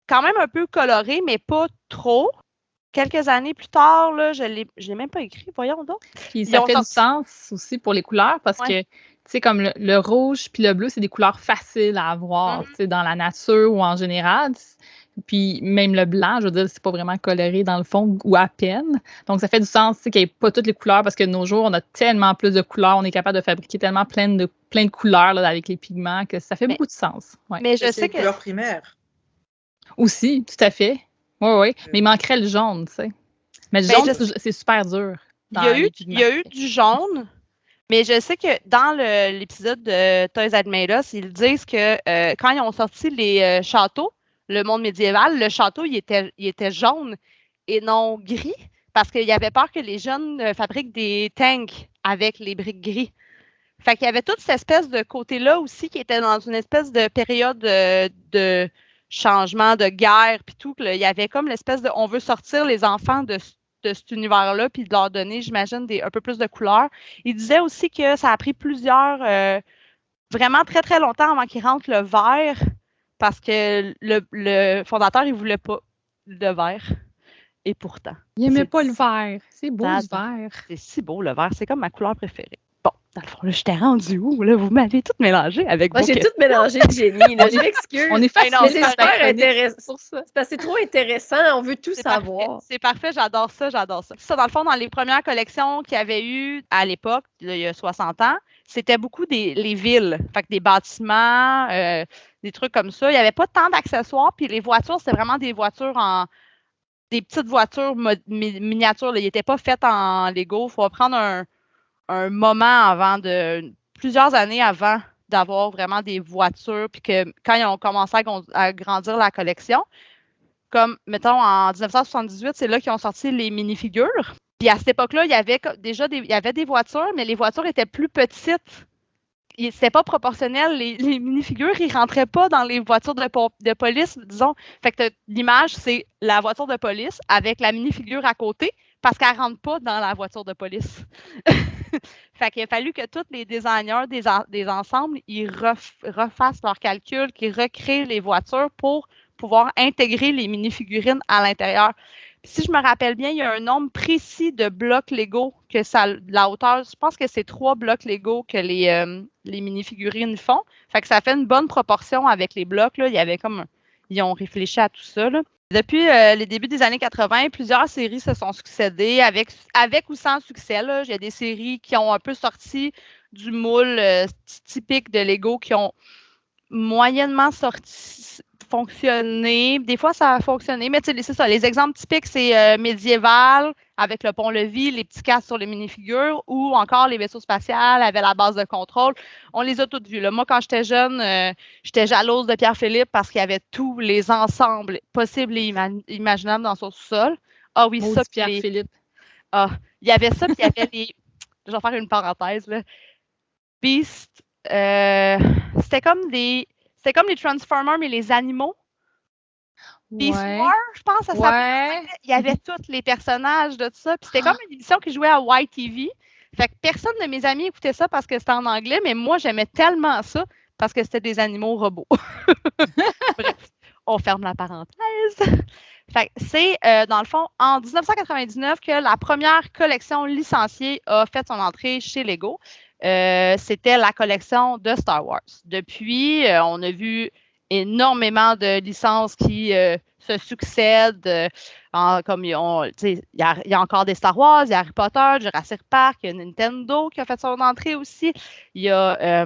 quand même un peu colorées, mais pas trop. Quelques années plus tard, là, je l'ai même pas écrit, voyons donc. Puis ça fait du sens aussi pour les couleurs parce que, tu sais, comme le rouge puis le bleu, c'est des couleurs faciles à avoir, tu sais, dans la nature ou en général. Puis même le blanc, je veux dire, c'est pas vraiment coloré dans le fond ou à peine. Donc, ça fait du sens, tu sais, qu'il n'y ait pas toutes les couleurs parce que de nos jours, on a tellement plus de couleurs, on est capable de fabriquer tellement plein de couleurs là, avec les pigments que ça fait beaucoup de sens. Ouais. Mais je sais que... couleurs primaires. Aussi, tout à fait. Oui. Mais il manquerait le jaune, tu sais. Mais le jaune, c'est super dur. Il y a eu du jaune, mais je sais que dans l'épisode de Toys That Made Us, ils disent que quand ils ont sorti les châteaux, le monde médiéval, le château, il était jaune et non gris parce qu'il y avait peur que les jeunes fabriquent des tanks avec les briques gris. Fait qu'il y avait toute cette espèce de côté-là aussi qui était dans une espèce de période de changement de guerre, puis tout, il y avait comme l'espèce de... On veut sortir les enfants de cet univers-là, puis de leur donner, j'imagine, un peu plus de couleurs. Il disait aussi que ça a pris vraiment très, très longtemps avant qu'il rentre le vert, parce que le fondateur, il voulait pas le vert. Et pourtant. Il n'aimait pas le vert. C'est beau, le vert. C'est si beau, le vert. C'est comme ma couleur préférée. Bon, dans le fond, là, je t'ai rendu où? Là, vous m'avez tout mélangé avec Moi, vos j'ai questions. tout mélangé, Jenny. Je m'excuse. On est fatigué. Mais c'est super intéressant pour ça. C'est parce que c'est trop intéressant. On veut tout savoir. C'est parfait. J'adore ça. Ça, dans le fond, dans les premières collections qu'il y avait eu à l'époque, il y a 60 ans, c'était beaucoup les villes. Fait que des bâtiments, des trucs comme ça. Il n'y avait pas tant d'accessoires. Puis les voitures, c'était vraiment des voitures des petites voitures miniatures. Là. Ils n'étaient pas faites en Lego. Il faut prendre un moment plusieurs années avant d'avoir vraiment des voitures. Puis que quand ils ont commencé à grandir la collection, comme, mettons, en 1978, c'est là qu'ils ont sorti les minifigures. Puis à cette époque-là, il y avait déjà des voitures, mais les voitures étaient plus petites. C'était pas proportionnel. Les minifigures, ils rentraient pas dans les voitures de police, disons. Fait que l'image, c'est la voiture de police avec la minifigure à côté parce qu'elle rentre pas dans la voiture de police. Fait qu'il a fallu que tous les designers des ensembles, ils refassent leurs calculs, qu'ils recréent les voitures pour pouvoir intégrer les minifigurines à l'intérieur. Puis si je me rappelle bien, il y a un nombre précis de blocs Lego que la hauteur, je pense que c'est 3 blocs Lego que les minifigurines font. Fait que ça fait une bonne proportion avec les blocs. Là. Ils ont réfléchi à tout ça. Là. Depuis les débuts des années 80, plusieurs séries se sont succédées avec ou sans succès. Là. Il y a des séries qui ont un peu sorti du moule typique de Lego, qui ont moyennement fonctionné. Des fois, ça a fonctionné, mais c'est ça. Les exemples typiques, c'est médiéval, avec le pont-levis, les petits casques sur les minifigures, ou encore les vaisseaux spatials avec la base de contrôle. On les a toutes vues. Là. Moi, quand j'étais jeune, j'étais jalouse de Pierre-Philippe parce qu'il y avait tous les ensembles possibles et imaginables dans son sous-sol. Ah oui, ça, Pierre-Philippe. Ah, il y avait ça, puis il y avait les... Je vais faire une parenthèse, là. Beast, c'était comme les Transformers, mais les animaux. Beast War, je pense, ça s'appelait. Il y avait tous les personnages de ça. Puis c'était comme une émission qui jouait à YTV. Fait que personne de mes amis écoutait ça parce que c'était en anglais, mais moi, j'aimais tellement ça parce que c'était des animaux robots. Bref, on ferme la parenthèse. Fait que c'est, dans le fond, en 1999 que la première collection licenciée a fait son entrée chez Lego. C'était la collection de Star Wars. Depuis, on a vu énormément de licences qui se succèdent. Comme il y a encore des Star Wars, il y a Harry Potter, Jurassic Park, il y a Nintendo qui a fait son entrée aussi. Il y a...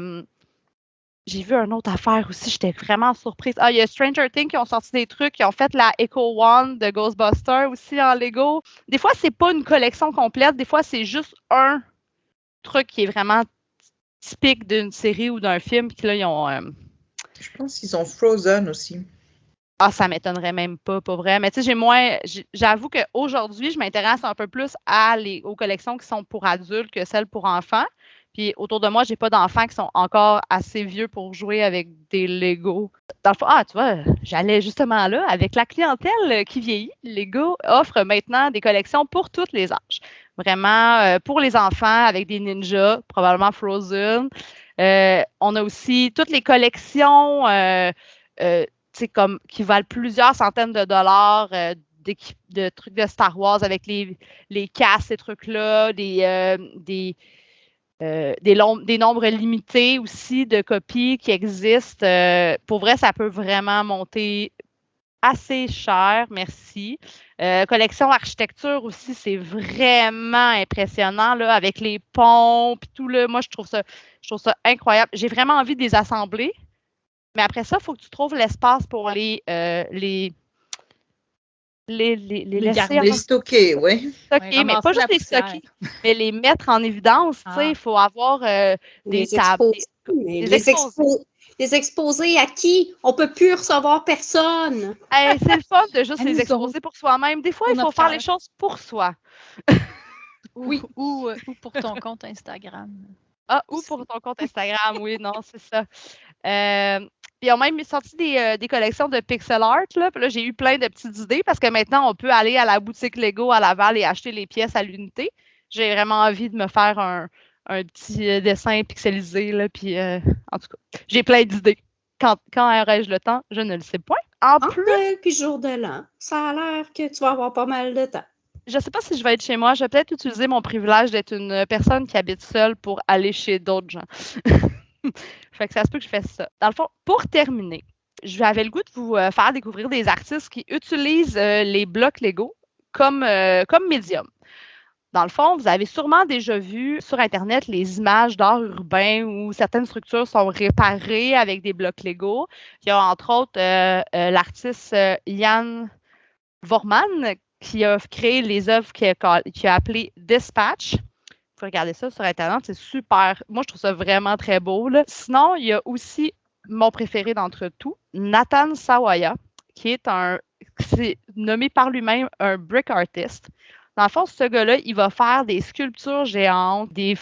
j'ai vu une autre affaire aussi, j'étais vraiment surprise. Il y a Stranger Things qui ont sorti des trucs, qui ont fait la Echo One de Ghostbusters aussi en Lego. Des fois, c'est pas une collection complète, des fois, c'est juste un truc qui est vraiment typique d'une série ou d'un film. Puis là, ils ont... Je pense qu'ils ont Frozen aussi. Ah, ça m'étonnerait même pas, pas vrai. Mais tu sais, j'avoue qu'aujourd'hui, je m'intéresse un peu plus aux collections qui sont pour adultes que celles pour enfants. Puis autour de moi, j'ai pas d'enfants qui sont encore assez vieux pour jouer avec des Lego. Dans le fond, tu vois, j'allais justement là, avec la clientèle qui vieillit, Lego offre maintenant des collections pour tous les âges. Vraiment, pour les enfants, avec des ninjas, probablement Frozen. On a aussi toutes les collections qui valent plusieurs centaines de dollars de trucs de Star Wars avec les casques, ces trucs-là, des nombres limités aussi de copies qui existent. Pour vrai, ça peut vraiment monter assez cher, merci. Collection architecture aussi, c'est vraiment impressionnant là, avec les ponts puis tout là. Moi, je trouve ça incroyable. J'ai vraiment envie de les assembler, mais après ça, il faut que tu trouves l'espace pour les Les stocker, oui. Stocker, mais pas juste les stocker, mais les mettre en évidence. Il faut avoir des tables. Les exposer à qui? On ne peut plus recevoir personne. C'est le fun de juste les exposer pour soi-même. Des fois, il faut faire les choses pour soi. Oui. Ou pour ton compte Instagram. Ou pour ton compte Instagram, oui, non, c'est ça. Puis ils ont même sorti des collections de pixel art. Là. Puis là, j'ai eu plein de petites idées parce que maintenant, on peut aller à la boutique Lego à Laval et acheter les pièces à l'unité. J'ai vraiment envie de me faire un petit dessin pixelisé. Là, puis, en tout cas, j'ai plein d'idées. Quand aurai-je le temps? Je ne le sais point. En plus, Puis jour de l'an, ça a l'air que tu vas avoir pas mal de temps. je ne sais pas si je vais être chez moi. Je vais peut-être utiliser mon privilège d'être une personne qui habite seule pour aller chez d'autres gens. Fait que ça se peut que je fasse ça. Dans le fond, pour terminer, j'avais le goût de vous faire découvrir des artistes qui utilisent les blocs Lego comme médium. Dans le fond, vous avez sûrement déjà vu sur Internet les images d'art urbain où certaines structures sont réparées avec des blocs Lego. Il y a entre autres l'artiste Jan Vorman qui a créé les œuvres qu'il a appelées Dispatch. Vous pouvez regarder ça sur Internet, c'est super. Moi, je trouve ça vraiment très beau. Là. Sinon, il y a aussi mon préféré d'entre tous, Nathan Sawaya, qui c'est nommé par lui-même un brick artist. Dans le fond, ce gars-là, il va faire des sculptures géantes, des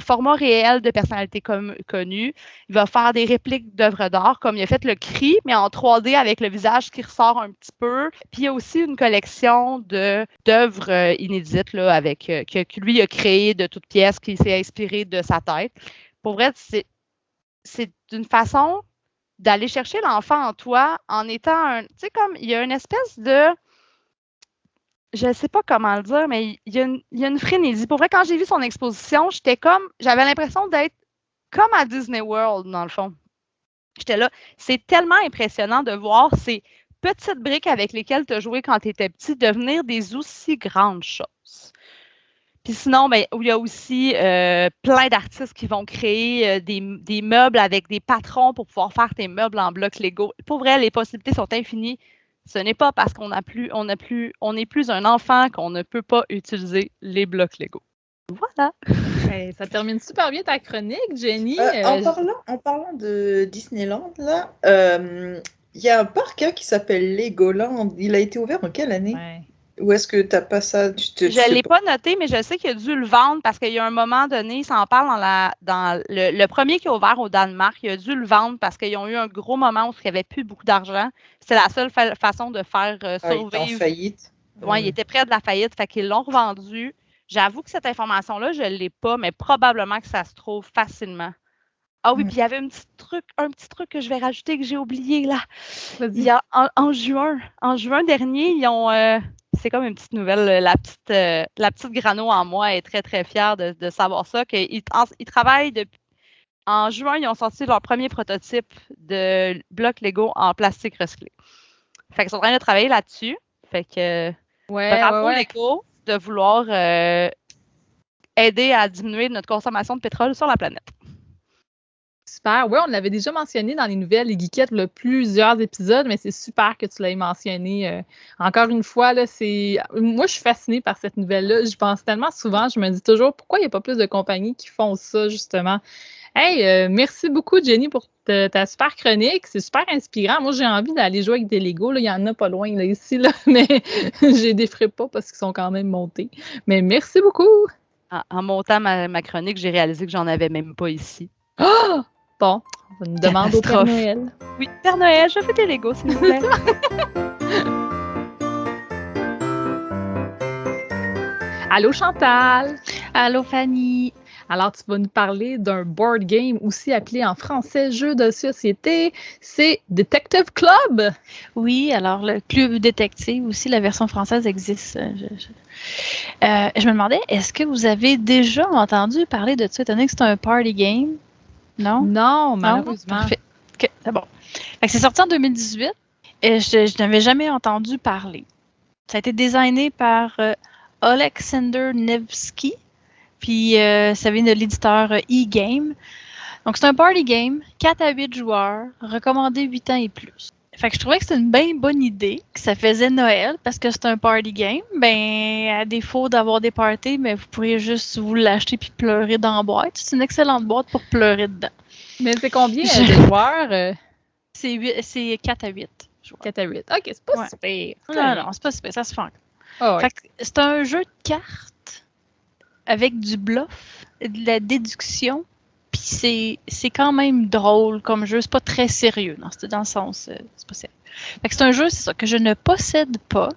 formats réels de personnalités connues. Il va faire des répliques d'œuvres d'art, comme il a fait le Cri, mais en 3D avec le visage qui ressort un petit peu. Puis il y a aussi une collection d'œuvres inédites là, que lui a créé de toutes pièces, qui s'est inspiré de sa tête. Pour vrai, c'est une façon d'aller chercher l'enfant en toi en étant tu sais, comme il y a une espèce de... Je ne sais pas comment le dire, mais il y a une frénésie. Pour vrai, quand j'ai vu son exposition, j'avais l'impression d'être comme à Disney World, dans le fond. J'étais là. C'est tellement impressionnant de voir ces petites briques avec lesquelles tu as joué quand tu étais petit devenir des aussi grandes choses. Puis sinon, il y a aussi plein d'artistes qui vont créer des meubles avec des patrons pour pouvoir faire tes meubles en blocs Lego. Pour vrai, les possibilités sont infinies. Ce n'est pas parce qu'on n'est plus un enfant qu'on ne peut pas utiliser les blocs Lego. Voilà. Hey, ça termine super bien ta chronique, Jenny. En parlant de Disneyland, là, il y a un parc qui s'appelle Legoland. Il a été ouvert en quelle année? Ouais. Ou est-ce que tu n'as pas ça? Je ne l'ai pas noté, mais je sais qu'il a dû le vendre parce qu'il y a un moment donné, il s'en parle dans le premier qui a ouvert au Danemark, il a dû le vendre parce qu'ils ont eu un gros moment où il n'y avait plus beaucoup d'argent. C'était la seule façon de faire survivre. Il était en faillite. Oui, il était près de la faillite, fait qu'ils l'ont revendu. J'avoue que cette information-là, je ne l'ai pas, mais probablement que ça se trouve facilement. Ah oui, puis il y avait un petit truc que je vais rajouter que j'ai oublié là. Il y a en juin dernier, ils ont c'est comme une petite nouvelle, la petite grano en moi est très très fière de savoir ça qu'ils travaillent depuis en juin, ils ont sorti leur premier prototype de bloc Lego en plastique recyclé. Fait qu'ils sont en train de travailler là-dessus. Fait que bravo Lego de vouloir aider à diminuer notre consommation de pétrole sur la planète. Super. Oui, on l'avait déjà mentionné dans les nouvelles, les geekettes, là, plusieurs épisodes, mais c'est super que tu l'aies mentionné. Encore une fois, là, moi, je suis fascinée par cette nouvelle-là. Je pense tellement souvent, je me dis toujours, pourquoi il n'y a pas plus de compagnies qui font ça, justement? Hey, merci beaucoup, Jenny, pour ta super chronique. C'est super inspirant. Moi, j'ai envie d'aller jouer avec des Legos. Là. Il y en a pas loin là, ici, là, mais je les défrais pas parce qu'ils sont quand même montés. Mais merci beaucoup. En montant ma chronique, j'ai réalisé que j'en avais même pas ici. Oh! Bon, on une demande au Père Noël. Oui, Père Noël, je fais des Legos, s'il vous plaît. Allô, Chantal. Allô, Fanny. Alors, tu vas nous parler d'un board game aussi appelé en français jeu de société. C'est Detective Club. Oui, alors le club détective aussi, la version française existe. Je me demandais, est-ce que vous avez déjà entendu parler de ça, étant donné que c'est un party game? Non? Non, malheureusement. Parfait. OK, c'est bon. Fait que c'est sorti en 2018 et je n'avais jamais entendu parler. Ça a été designé par Alexander Nevsky, puis ça vient de l'éditeur E-Game. Donc, c'est un party game, 4 à 8 joueurs, recommandé 8 ans et plus. Fait que je trouvais que c'était une bien bonne idée, que ça faisait Noël, parce que c'est un party game. Ben, à défaut d'avoir des parties, mais vous pourriez juste vous l'acheter puis pleurer dans la boîte. C'est une excellente boîte pour pleurer dedans. Mais c'est combien de joueurs? C'est 4 à 8 joueurs. 4 à 8. OK, c'est pas super. Non, c'est pas super, ça se fait encore. Oh, ouais. Fait que c'est un jeu de cartes avec du bluff, de la déduction, Puis c'est quand même drôle comme jeu. C'est pas très sérieux dans le sens. C'est pas sérieux. Fait que c'est un jeu, c'est ça, que je ne possède pas.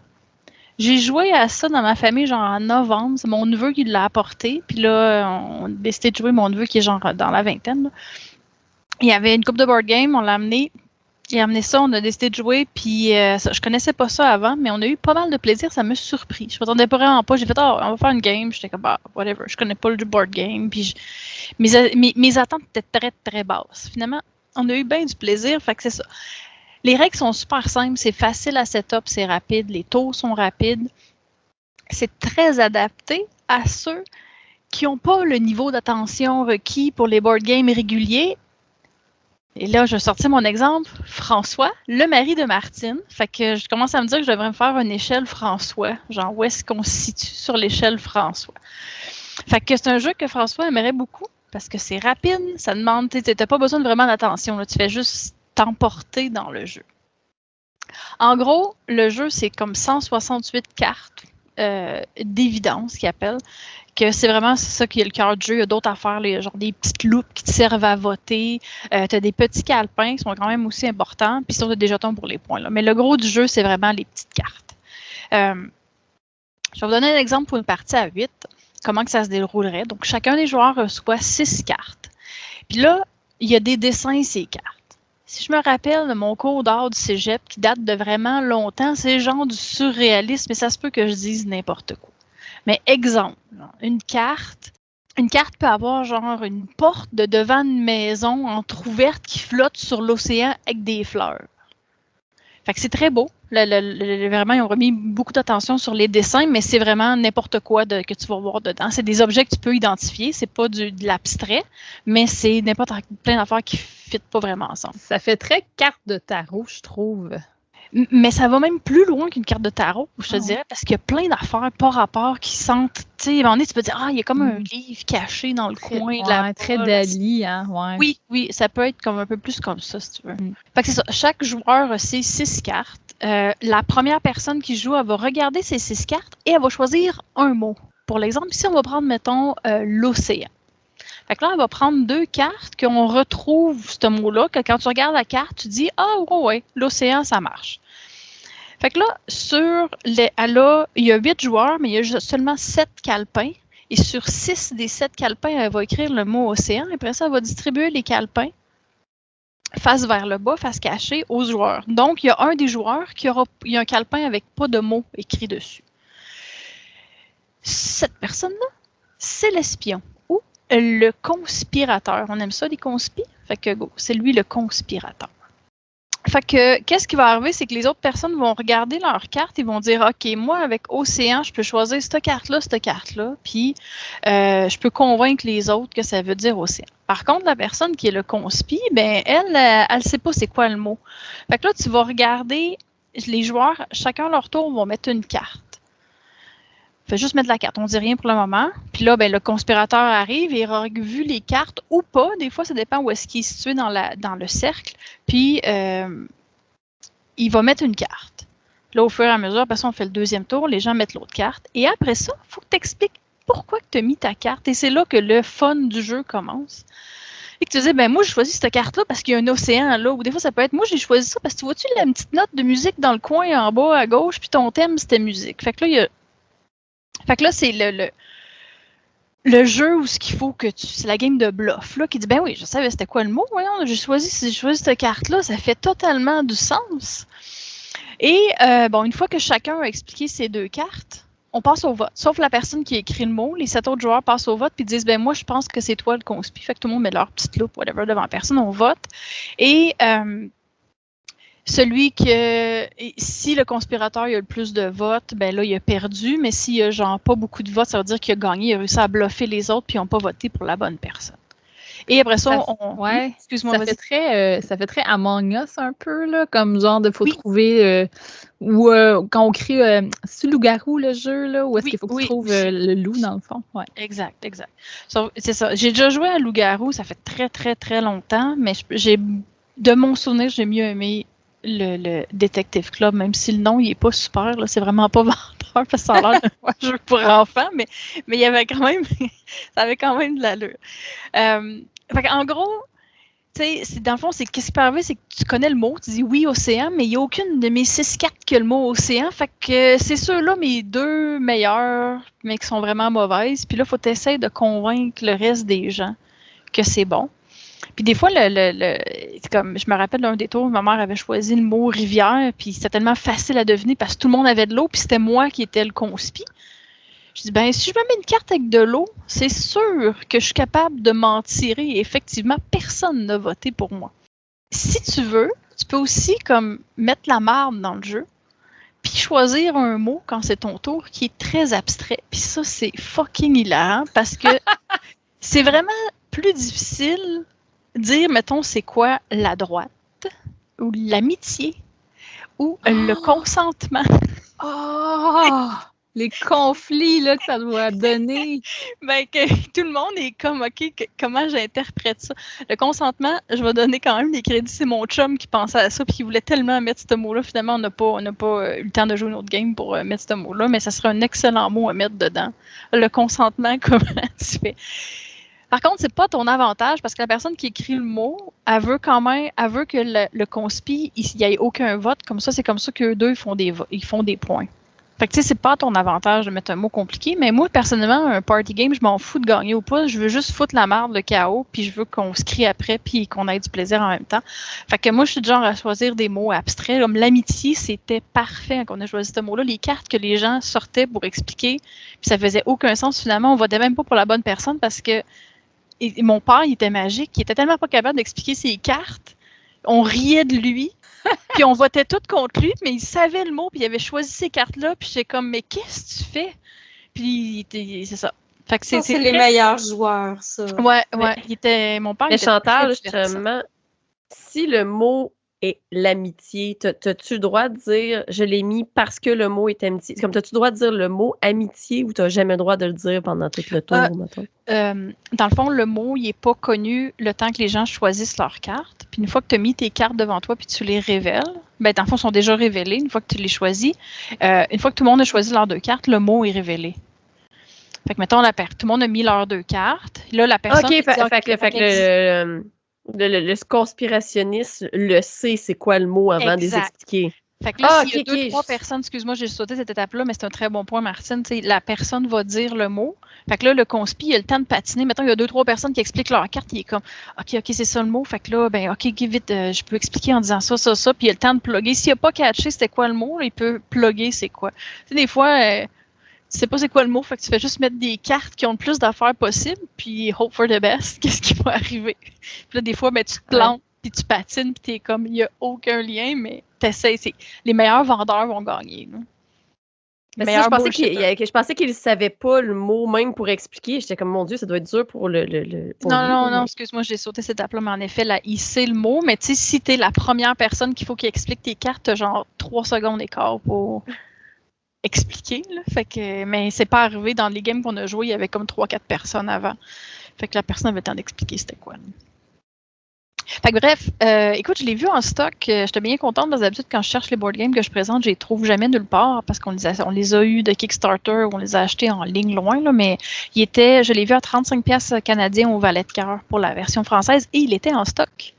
J'ai joué à ça dans ma famille genre en novembre. C'est mon neveu qui l'a apporté. Puis là, on a décidé de jouer. Mon neveu qui est genre dans la vingtaine. Là. Il y avait une coupe de board game. On l'a amené. Il a amené ça. On a décidé de jouer. Puis je connaissais pas ça avant. Mais on a eu pas mal de plaisir. Ça m'a surpris. Je m'attendais vraiment pas. J'ai fait, on va faire une game. J'étais comme, whatever. Je connais pas le board game. Puis mes attentes étaient très, très basses. Finalement, on a eu bien du plaisir. Fait que c'est ça. Les règles sont super simples, c'est facile à setup, c'est rapide, les tours sont rapides. C'est très adapté à ceux qui n'ont pas le niveau d'attention requis pour les board games réguliers. Et là, je sortis mon exemple, François, le mari de Martine. Fait que je commence à me dire que je devrais me faire une échelle François. Genre, où est-ce qu'on se situe sur l'échelle François? Fait que c'est un jeu que François aimerait beaucoup parce que c'est rapide, ça demande, tu n'as pas besoin de vraiment d'attention, là, tu fais juste t'emporter dans le jeu. En gros, le jeu, c'est comme 168 cartes d'évidence qu'ils appellent, que c'est vraiment ça qui est le cœur du jeu. Il y a d'autres affaires, genre des petites loupes qui te servent à voter. Tu as des petits calepins qui sont quand même aussi importants, puis sinon, tu as des jetons pour les points. Là. Mais le gros du jeu, c'est vraiment les petites cartes. Je vais vous donner un exemple pour une partie à 8, comment que ça se déroulerait. Donc, chacun des joueurs reçoit 6 cartes. Puis là, il y a des dessins ces cartes. Si je me rappelle de mon cours d'art du cégep qui date de vraiment longtemps, c'est genre du surréalisme, mais ça se peut que je dise n'importe quoi. Mais exemple, une carte peut avoir genre une porte de devant une maison entrouverte qui flotte sur l'océan avec des fleurs. Fait que c'est très beau. Vraiment, ils ont remis beaucoup d'attention sur les dessins, mais c'est vraiment n'importe quoi que tu vas voir dedans. C'est des objets que tu peux identifier. C'est pas de l'abstrait, mais c'est plein d'affaires qui ne fitent pas vraiment ensemble. Ça fait très carte de tarot, je trouve. Mais ça va même plus loin qu'une carte de tarot, je te dirais, parce qu'il y a plein d'affaires par rapport qui sentent, tu sais, à un moment donné, tu peux dire, il y a comme un livre caché dans le coin de la très Dali, hein, ouais. Oui, ça peut être comme un peu plus comme ça, si tu veux. Fait que c'est ça, chaque joueur a ses 6 cartes. La première personne qui joue, elle va regarder ses 6 cartes et elle va choisir un mot. Pour l'exemple, ici, on va prendre, mettons, l'océan. Fait que là, on va prendre 2 cartes qu'on retrouve ce mot-là, que quand tu regardes la carte, tu dis « Ah, ouais, l'océan, ça marche ». Fait que là, il y a 8 joueurs, mais il y a seulement 7 calepins. Et sur 6 des 7 calepins, elle va écrire le mot « océan ». Après ça, elle va distribuer les calepins face vers le bas, face cachée, aux joueurs. Donc, il y a un des joueurs il y a un calepin avec pas de mots écrits dessus. Cette personne-là, c'est l'espion. Le conspirateur. On aime ça, les conspis? Fait que c'est lui le conspirateur. Fait que, qu'est-ce qui va arriver, c'est que les autres personnes vont regarder leur carte et vont dire, OK, moi, avec Océan, je peux choisir cette carte-là, puis je peux convaincre les autres que ça veut dire Océan. Par contre, la personne qui est le conspi, ben, elle sait pas c'est quoi le mot. Fait que là, tu vas regarder, les joueurs, chacun à leur tour, vont mettre une carte. Fait juste mettre la carte, on dit rien pour le moment. Puis là, ben, le conspirateur arrive et il aura vu les cartes ou pas. Des fois, ça dépend où est-ce qu'il est situé dans le cercle. Puis, il va mettre une carte. Là, au fur et à mesure, après ça, on fait le deuxième tour, les gens mettent l'autre carte. Et après ça, il faut que tu expliques pourquoi tu as mis ta carte. Et c'est là que le fun du jeu commence. Et que tu dis, ben moi, j'ai choisi cette carte-là parce qu'il y a un océan là. Ou des fois, ça peut être, moi, j'ai choisi ça parce que tu vois-tu la petite note de musique dans le coin en bas à gauche, puis ton thème, c'était musique. Fait que là, c'est le jeu où ce qu'il faut que c'est la game de bluff, là, qui dit, ben oui, je savais c'était quoi le mot, voyons, j'ai choisi cette carte-là, ça fait totalement du sens. Et, une fois que chacun a expliqué ses 2 cartes, on passe au vote. Sauf la personne qui a écrit le mot, les 7 autres joueurs passent au vote puis disent, ben moi, je pense que c'est toi le conspi. Fait que tout le monde met leur petite loupe, whatever, devant la personne, on vote. Et, celui si le conspirateur il a le plus de votes, ben là, il a perdu, mais s'il y a genre pas beaucoup de votes, ça veut dire qu'il a gagné, il a réussi à bluffer les autres, puis ils n'ont pas voté pour la bonne personne. Et après ça, excuse-moi, ça fait très Among Us un peu, là, comme genre de faut trouver, quand on crie, c'est loup-garou le jeu, là, ou est-ce qu'il faut que tu trouves le loup dans le fond? Ouais. Exact. C'est ça. J'ai déjà joué à loup-garou, ça fait très, très, très longtemps, mais de mon souvenir, j'ai mieux aimé le Detective Club, même si le nom, il est pas super, là, c'est vraiment pas vendeur, parce que ça a l'air d'un jeu pour enfants, mais il y avait quand même, ça avait quand même de l'allure. Fait en gros, tu sais, dans le fond, qu'est-ce qui peut arriver, c'est que tu connais le mot, tu dis oui, océan, mais il n'y a aucune de mes 6 cartes qui a le mot océan. Fait que c'est ceux-là, mes 2 meilleurs, mais qui sont vraiment mauvaises. Puis là, il faut essayer de convaincre le reste des gens que c'est bon. Puis des fois, comme je me rappelle d'un des tours, ma mère avait choisi le mot rivière, puis c'était tellement facile à deviner parce que tout le monde avait de l'eau, puis c'était moi qui étais le conspi. Je dis, ben, si je me mets une carte avec de l'eau, c'est sûr que je suis capable de m'en tirer et effectivement, personne n'a voté pour moi. Si tu veux, tu peux aussi comme mettre la marde dans le jeu, puis choisir un mot quand c'est ton tour qui est très abstrait. Puis ça, c'est fucking hilarant parce que c'est vraiment plus difficile de dire, mettons, c'est quoi la droite ou l'amitié ou le consentement. Oh! Les conflits là, que ça doit donner. Ben, que tout le monde est comme, OK, comment j'interprète ça? Le consentement, je vais donner quand même des crédits. C'est mon chum qui pensait à ça puis qui voulait tellement mettre ce mot-là. Finalement, on n'a pas eu le temps de jouer une autre game pour mettre ce mot-là, mais ça serait un excellent mot à mettre dedans. Le consentement, comment tu fais? Par contre, c'est pas ton avantage parce que la personne qui écrit le mot, elle veut que le conspi, il n'y ait aucun vote. Comme ça, c'est comme ça qu'eux deux, ils font des points. Fait que tu sais, c'est pas ton avantage de mettre un mot compliqué, mais moi, personnellement, un party game, je m'en fous de gagner ou pas. Je veux juste foutre la merde, le chaos, puis je veux qu'on se crie après, puis qu'on ait du plaisir en même temps. Fait que moi, je suis du genre à choisir des mots abstraits. Comme l'amitié, c'était parfait quand on a choisi ce mot-là. Les cartes que les gens sortaient pour expliquer, puis ça faisait aucun sens. Finalement, on votait même pas pour la bonne personne parce que mon père, il était magique. Il était tellement pas capable d'expliquer ses cartes. On riait de lui. Puis on votait toutes contre lui, mais il savait le mot, puis il avait choisi ces cartes-là, puis j'étais comme, mais qu'est-ce que tu fais? Puis c'est ça. Fait que c'est les meilleurs joueurs, ça. Ouais, mon père. Mais Chantal, justement, si le mot est l'amitié, t'as-tu le droit de dire, je l'ai mis parce que le mot est amitié? Comme t'as-tu le droit de dire le mot amitié ou t'as jamais le droit de le dire pendant tout le tour, mettons? Dans le fond, le mot, il n'est pas connu le temps que les gens choisissent leurs cartes. Puis une fois que tu as mis tes cartes devant toi puis tu les révèles, ben dans le fond, ils sont déjà révélés une fois que tu les choisis. Une fois que tout le monde a choisi leurs 2 cartes, le mot est révélé. Fait que, mettons, tout le monde a mis leurs 2 cartes. Là, la personne... OK, le conspirationniste le sait c'est quoi le mot avant de les expliquer. Fait que là, s'il y a 2-3 personnes, excuse-moi, j'ai sauté cette étape-là, mais c'est un très bon point, Martine. La personne va dire le mot. Fait que là, le conspi, il a le temps de patiner. Mettons, il y a 2-3 personnes qui expliquent leur carte. Il est comme, OK, c'est ça le mot. Fait que là, ben, OK, vite, je peux expliquer en disant ça. Puis il a le temps de plugger. S'il n'a pas catché c'était quoi le mot, là, il peut plugger c'est quoi. Tu sais, des fois, tu sais pas c'est quoi le mot. Fait que tu fais juste mettre des cartes qui ont le plus d'affaires possible. Puis hope for the best. Qu'est-ce qui va arriver? Puis là, des fois, ben, tu te plantes. Puis tu patines, puis t'es comme, il n'y a aucun lien, mais t'essayes. Les meilleurs vendeurs vont gagner. Je pensais qu'il ne savait pas le mot même pour expliquer. J'étais comme, mon Dieu, ça doit être dur pour Non, excuse-moi, j'ai sauté cette étape-là, mais en effet, là, il sait le mot, mais tu sais, si t'es la première personne qu'il faut qu'il explique tes cartes, t'as genre 3 secondes d'écart pour expliquer. Là. Fait que, mais c'est pas arrivé dans les games qu'on a joués, il y avait comme 3-4 personnes avant. Fait que la personne avait le temps d'expliquer c'était quoi. Là. Fait que bref, écoute, je l'ai vu en stock. J'étais bien contente parce que d'habitude, quand je cherche les board games que je présente, je les trouve jamais nulle part parce qu'on les a eu de Kickstarter ou on les a achetés en ligne loin. Là, mais je l'ai vu à 35$ canadiens au Valet de cœur pour la version française et il était en stock.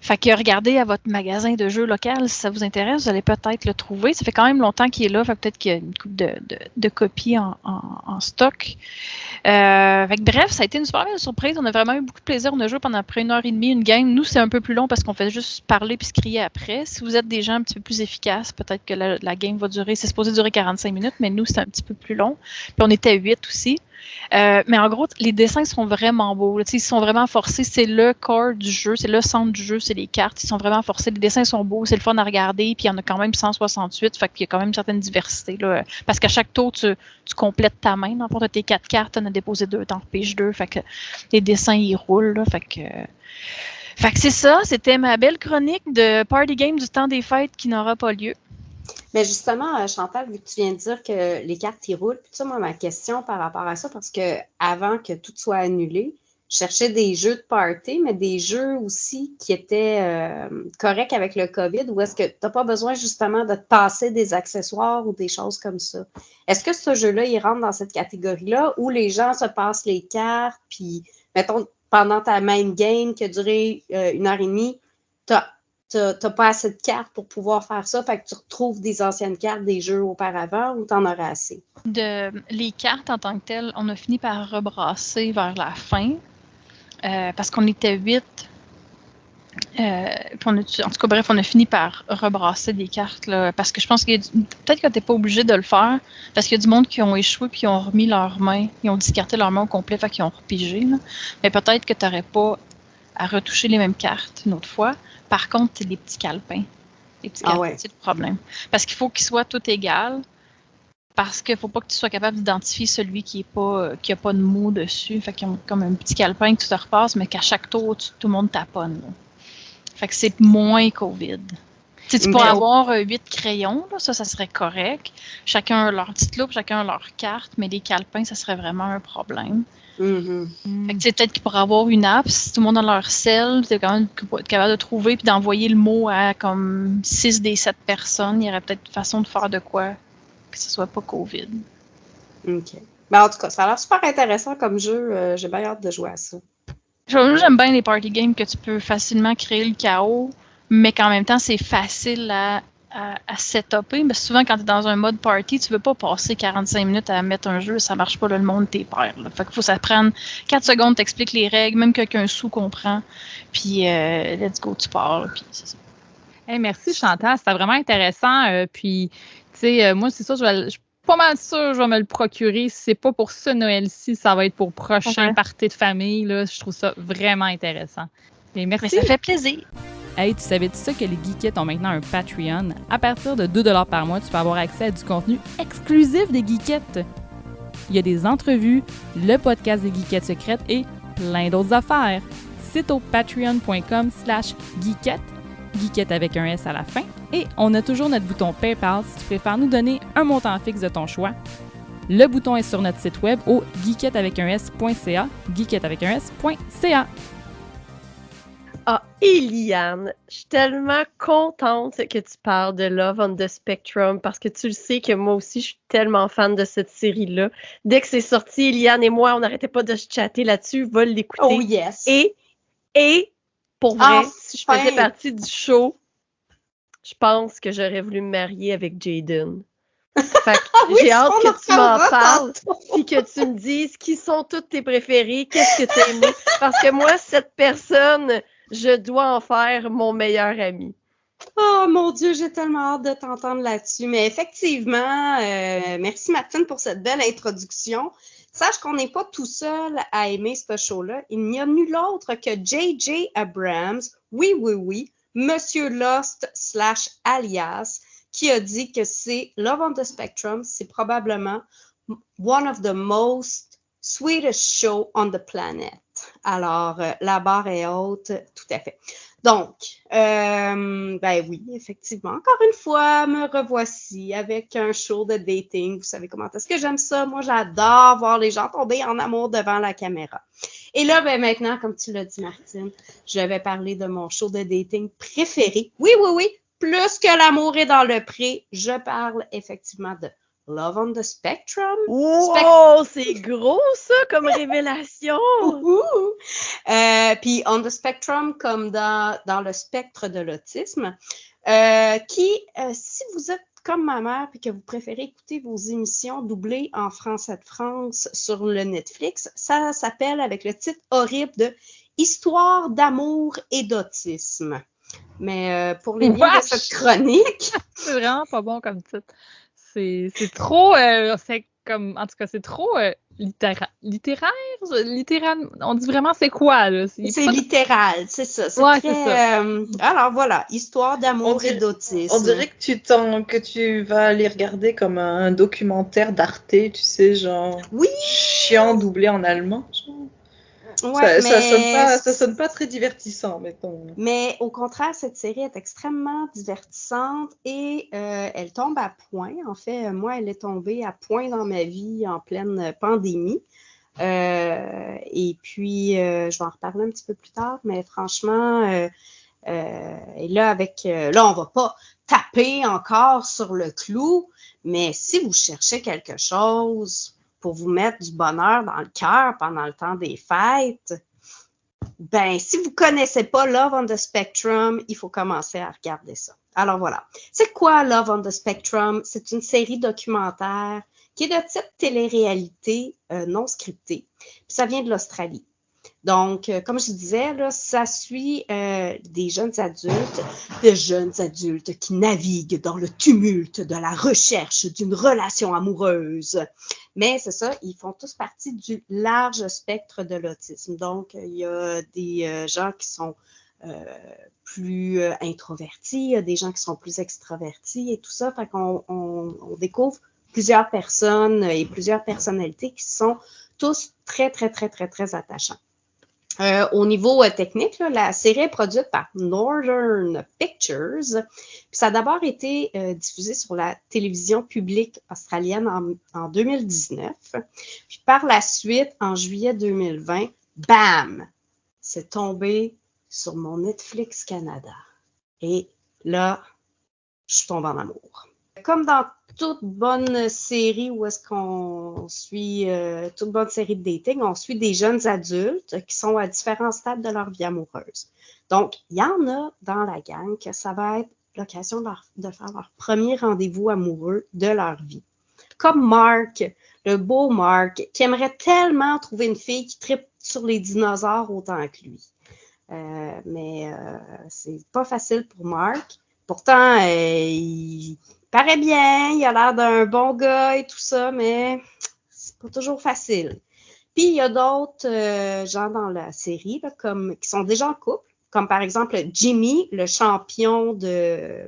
Fait que regardez à votre magasin de jeux local si ça vous intéresse, vous allez peut-être le trouver. Ça fait quand même longtemps qu'il est là, fait peut-être qu'il y a une couple de copies en stock. Fait que bref, ça a été une super belle surprise. On a vraiment eu beaucoup de plaisir. On a joué pendant près 1h30 une game. Nous, c'est un peu plus long parce qu'on fait juste parler puis se crier après. Si vous êtes des gens un petit peu plus efficaces, peut-être que la game va durer. C'est supposé durer 45 minutes, mais nous, c'est un petit peu plus long. Puis on était 8 aussi. Mais en gros, les dessins sont vraiment beaux. Là. Ils sont vraiment forcés. C'est le corps du jeu, c'est le centre du jeu, c'est les cartes. Ils sont vraiment forcés. Les dessins sont beaux, c'est le fun à regarder. Puis il y en a quand même 168. Fait qu'il y a quand même une certaine diversité. Là. Parce qu'à chaque tour, tu complètes ta main. Dans le fond, tu as tes 4 cartes, tu en as déposé 2, tu en repêches 2. Fait que les dessins, ils roulent. Là. Fait que c'est ça. C'était ma belle chronique de Party Game du temps des fêtes qui n'aura pas lieu. Mais justement, Chantal, vu que tu viens de dire que les cartes y roulent, puis ça, moi, ma question par rapport à ça, parce que avant que tout soit annulé, je cherchais des jeux de party, mais des jeux aussi qui étaient corrects avec le COVID, ou est-ce que tu n'as pas besoin justement de te passer des accessoires ou des choses comme ça? Est-ce que ce jeu-là, il rentre dans cette catégorie-là où les gens se passent les cartes, puis, mettons, pendant ta main game qui a duré 1h30, t'as pas assez de cartes pour pouvoir faire ça, fait que tu retrouves des anciennes cartes des jeux auparavant ou t'en aurais assez? Les cartes en tant que telles, on a fini par rebrasser vers la fin parce qu'on était 8. Puis en tout cas, bref, on a fini par rebrasser des cartes là, parce que je pense que peut-être que t'es pas obligé de le faire parce qu'il y a du monde qui ont échoué puis qui ont remis leurs mains, ils ont discarté leurs mains au complet, fait qu'ils ont repigé. Là. Mais peut-être que t'aurais pas à retoucher les mêmes cartes une autre fois. Par contre, c'est des petits calepins. Les petits calepins, c'est le problème. Parce qu'il faut qu'ils soient tous égaux. Parce qu'il ne faut pas que tu sois capable d'identifier celui qui a pas de mots dessus. Fait qu'ils ont comme un petit calepin que tu te repasses, mais qu'à chaque tour, tout le monde taponne. Là. Fait que c'est moins COVID. Tu pourrais avoir 8 crayons, là, ça serait correct. Chacun a leur petite loupe, chacun a leur carte, mais les calepins, ça serait vraiment un problème. Fait que peut-être qu'il pourrait avoir une app, si tout le monde a leur sel, tu es quand même capable de trouver puis d'envoyer le mot à comme 6 des 7 personnes. Il y aurait peut-être une façon de faire de quoi que ce soit pas COVID. OK. Ben, en tout cas, ça a l'air super intéressant comme jeu. J'ai bien hâte de jouer à ça. J'aime bien les party games que tu peux facilement créer le chaos, mais qu'en même temps, c'est facile à setuper. Mais souvent, quand tu es dans un mode party, tu veux pas passer 45 minutes à mettre un jeu, ça marche pas, là, le monde t'es père. Là. Fait qu'il faut que ça prenne 4 secondes, t'expliques les règles, même quelqu'un sous comprend. Puis, let's go, tu pars. Là, puis c'est ça. Hey, merci Chantal, c'était vraiment intéressant. Puis, tu sais, moi, c'est ça, je suis pas mal sûre, je vais me le procurer. Si c'est pas pour ce Noël-ci, ça va être pour prochain party de famille. Là. Je trouve ça vraiment intéressant. Et merci. Mais ça fait plaisir. Hey, tu savais-tu ça que les Geekettes ont maintenant un Patreon? À partir de 2$ par mois, tu peux avoir accès à du contenu exclusif des Geekettes. Il y a des entrevues, le podcast des Geekettes secrètes et plein d'autres affaires. C'est au patreon.com/geekette, geekette avec un S à la fin. Et on a toujours notre bouton PayPal si tu préfères nous donner un montant fixe de ton choix. Le bouton est sur notre site web au geeketteavecunS.ca, geeketteavecunS.ca. Ah, Eliane, je suis tellement contente que tu parles de Love on the Spectrum parce que tu le sais que moi aussi, je suis tellement fan de cette série-là. Dès que c'est sorti, Eliane et moi, on n'arrêtait pas de se chatter là-dessus. Va l'écouter. Oh yes! Et pour vrai, si je faisais partie du show, je pense que j'aurais voulu me marier avec Jaden. Fait que j'ai hâte que tu m'en parles et que tu me dises qui sont tous tes préférés, qu'est-ce que tu aimé. Parce que moi, cette personne, je dois en faire mon meilleur ami. Oh mon Dieu, j'ai tellement hâte de t'entendre là-dessus. Mais effectivement, merci Martine pour cette belle introduction. Sache qu'on n'est pas tout seul à aimer ce show-là. Il n'y a nul autre que J.J. Abrams, oui, Monsieur Lost / Alias, qui a dit que c'est Love on the Spectrum, c'est probablement one of the most sweetest show on the planet. Alors, la barre est haute, tout à fait. Donc, ben oui, effectivement, encore une fois, me revoici avec un show de dating. Vous savez comment est-ce que j'aime ça? Moi, j'adore voir les gens tomber en amour devant la caméra. Et là, ben maintenant, comme tu l'as dit, Martine, je vais parler de mon show de dating préféré. Oui, plus que l'amour est dans le pré, je parle effectivement de Love on the Spectrum. Wow, c'est gros ça comme révélation! Puis on the Spectrum comme dans le spectre de l'autisme, si vous êtes comme ma mère et que vous préférez écouter vos émissions doublées en français de France sur le Netflix, ça s'appelle avec le titre horrible de Histoire d'amour et d'autisme. Mais pour les liens de cette chronique... C'est vraiment pas bon comme titre. C'est trop... c'est comme, en tout cas, c'est trop littéraire. On dit vraiment c'est quoi, là? C'est littéral, c'est ça. C'est ouais, très, c'est ça. Alors voilà, Histoire d'amour et d'autisme. On dirait que tu vas aller regarder comme un documentaire d'Arte, tu sais, genre... Oui! Chiant doublé en allemand, genre. Ouais, ça sonne pas très divertissant, mettons. Mais au contraire, cette série est extrêmement divertissante et elle tombe à point. En fait, moi, elle est tombée à point dans ma vie en pleine pandémie. Et puis, je vais en reparler un petit peu plus tard, mais franchement, et là, là, on va pas taper encore sur le clou, mais si vous cherchez quelque chose pour vous mettre du bonheur dans le cœur pendant le temps des fêtes, ben, si vous connaissez pas Love on the Spectrum, il faut commencer à regarder ça. Alors voilà. C'est quoi Love on the Spectrum? C'est une série documentaire qui est de type télé-réalité non scriptée. Puis ça vient de l'Australie. Donc, comme je disais, là, ça suit des jeunes adultes qui naviguent dans le tumulte de la recherche d'une relation amoureuse. Mais c'est ça, ils font tous partie du large spectre de l'autisme. Donc, il y a des gens qui sont plus introvertis, il y a des gens qui sont plus extravertis et tout ça. Fait qu'on on découvre plusieurs personnes et plusieurs personnalités qui sont tous très, très, très, très, très attachants. Au niveau technique, là, la série est produite par Northern Pictures. Puis ça a d'abord été diffusé sur la télévision publique australienne en 2019. Puis par la suite, en juillet 2020, bam! C'est tombé sur mon Netflix Canada. Et là, je suis tombée en amour. Comme dans toute bonne série où est-ce qu'on suit, toute bonne série de dating, on suit des jeunes adultes qui sont à différents stades de leur vie amoureuse. Donc, il y en a dans la gang que ça va être l'occasion de faire leur premier rendez-vous amoureux de leur vie. Comme Mark, le beau Mark, qui aimerait tellement trouver une fille qui tripe sur les dinosaures autant que lui. Mais c'est pas facile pour Mark. Pourtant, il paraît bien, il a l'air d'un bon gars et tout ça, mais c'est pas toujours facile. Puis, il y a d'autres gens dans la série là, qui sont déjà en couple, comme par exemple Jimmy, le champion de...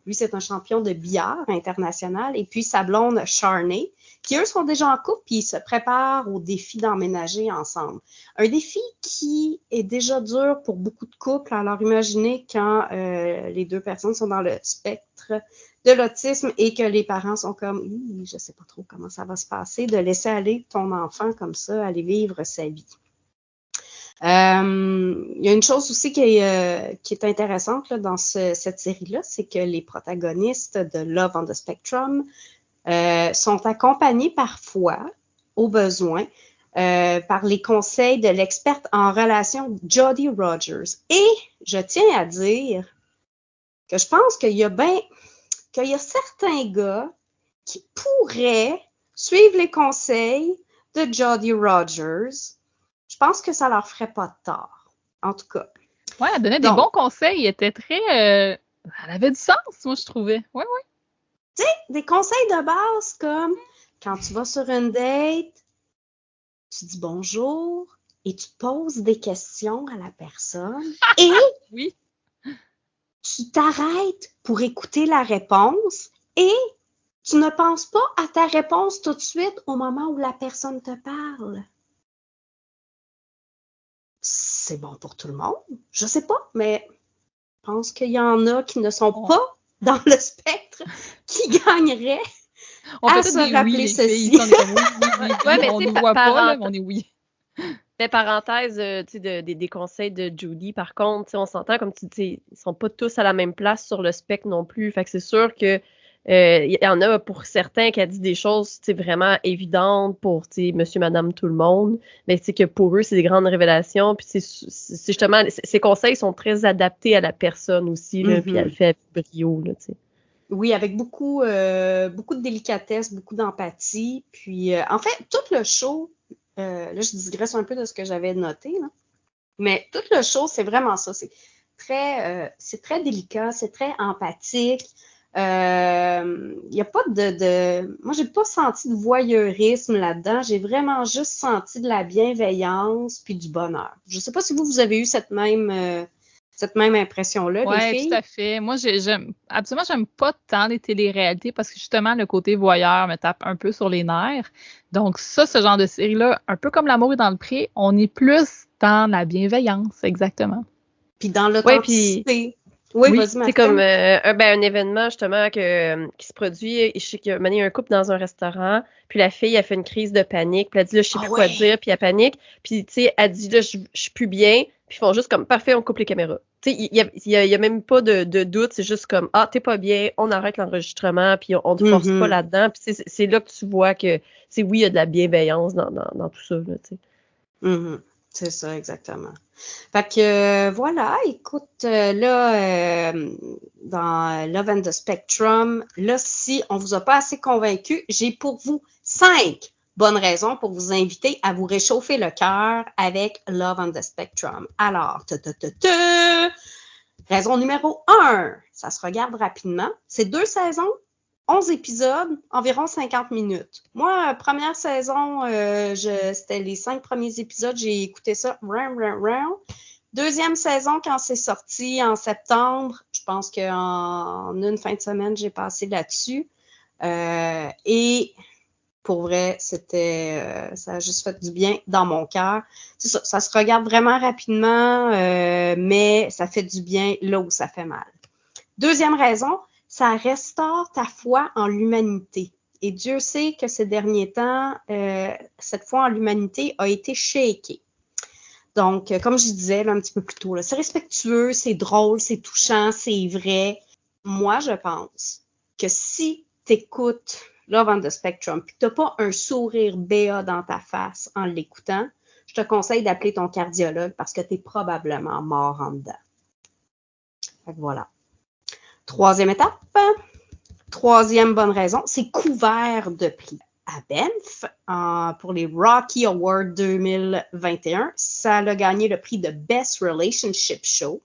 Lui, c'est un champion de billard international, et puis sa blonde Charney, qui eux sont déjà en couple, puis ils se préparent au défi d'emménager ensemble. Un défi qui est déjà dur pour beaucoup de couples, alors imaginez quand les deux personnes sont dans le spectre de l'autisme et que les parents sont comme « je sais pas trop comment ça va se passer », de laisser aller ton enfant comme ça, aller vivre sa vie. Il y a une chose aussi qui est intéressante là, dans cette série-là, c'est que les protagonistes de Love on the Spectrum sont accompagnés parfois, au besoin, par les conseils de l'experte en relations Jodie Rogers. Et je tiens à dire que je pense qu'il y a certains gars qui pourraient suivre les conseils de Jodie Rogers. Je pense que ça leur ferait pas de tort, en tout cas. Ouais, elle donnait des bons conseils. Elle était très... elle avait du sens, moi, je trouvais. Ouais. Tu sais, des conseils de base comme quand tu vas sur une date, tu dis bonjour et tu poses des questions à la personne et oui. Tu t'arrêtes pour écouter la réponse et tu ne penses pas à ta réponse tout de suite au moment où la personne te parle. C'est bon pour tout le monde. Je sais pas, mais je pense qu'il y en a qui ne sont pas dans le spectre qui gagneraient à se rappeler ceci. On ne voit pas, là, mais on est oui. Mais parenthèse, des conseils de Judy, par contre, on s'entend, comme tu dis, ils sont pas tous à la même place sur le spectre non plus. Fait que c'est sûr que il y en a pour certains qui a dit des choses vraiment évidentes pour monsieur, madame, tout le monde, mais c'est que pour eux, c'est des grandes révélations. Puis c'est justement, ces conseils sont très adaptés à la personne aussi, là, puis elle le fait avec brio. Là, oui, avec beaucoup de délicatesse, beaucoup d'empathie. Puis en fait, tout le show, là je digresse un peu de ce que j'avais noté, là, mais tout le show, c'est vraiment ça. C'est très délicat, c'est très empathique. Il y a pas moi j'ai pas senti de voyeurisme là-dedans, j'ai vraiment juste senti de la bienveillance puis du bonheur. Je sais pas si vous avez eu cette même impression-là, les filles. Oui, tout à fait. Moi, j'aime pas tant les téléréalités parce que justement, le côté voyeur me tape un peu sur les nerfs. Donc ça, ce genre de série-là, un peu comme L'amour est dans le pré, on est plus dans la bienveillance, exactement. Puis dans l'authenticité. Oui, vas-y, c'est comme un événement justement qui se produit. Je sais qu'il y a un couple dans un restaurant, puis la fille a fait une crise de panique, puis elle dit là, je sais plus quoi dire, puis elle panique, puis tu sais, elle dit là, je suis plus bien, puis ils font juste comme parfait, on coupe les caméras. Tu sais, il y a même pas de doute, c'est juste comme t'es pas bien, on arrête l'enregistrement, puis on te force pas là-dedans, puis c'est là que tu vois que il y a de la bienveillance dans tout ça là, tu sais. C'est ça, exactement. Fait que voilà, écoute, là, dans Love and the Spectrum, là, si on vous a pas assez convaincu, j'ai pour vous 5 bonnes raisons pour vous inviter à vous réchauffer le cœur avec Love and the Spectrum. Alors, raison numéro 1, ça se regarde rapidement. C'est 2 saisons, 11 épisodes, environ 50 minutes. Moi, première saison, c'était les 5 premiers épisodes, j'ai écouté ça. Deuxième saison, quand c'est sorti en septembre, je pense qu'en une fin de semaine, j'ai passé là-dessus. Et pour vrai, ça a juste fait du bien dans mon cœur. C'est ça, ça se regarde vraiment rapidement, mais ça fait du bien là où ça fait mal. Deuxième raison, ça restaure ta foi en l'humanité. Et Dieu sait que ces derniers temps, cette foi en l'humanité a été shakée. Donc, comme je disais là, un petit peu plus tôt, là, c'est respectueux, c'est drôle, c'est touchant, c'est vrai. Moi, je pense que si tu écoutes Love on the Spectrum puis que tu n'as pas un sourire béat dans ta face en l'écoutant, je te conseille d'appeler ton cardiologue parce que tu es probablement mort en dedans. Fait que voilà. Troisième étape, troisième bonne raison, c'est couvert de prix. À Banff, pour les Rocky Awards 2021, ça a gagné le prix de Best Relationship Show.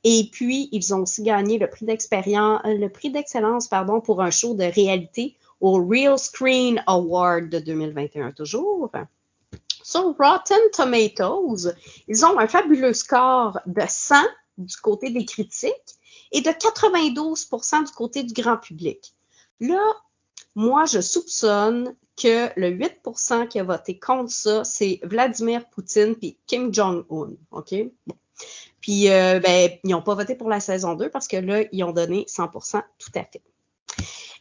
Et puis, ils ont aussi gagné le prix d'excellence pour un show de réalité au Real Screen Award de 2021 toujours. Sur Rotten Tomatoes, ils ont un fabuleux score de 100 du côté des critiques et de 92% du côté du grand public. Là, moi, je soupçonne que le 8% qui a voté contre ça, c'est Vladimir Poutine puis Kim Jong-un, OK? Bon. Puis, ils n'ont pas voté pour la saison 2 parce que là, ils ont donné 100% tout à fait.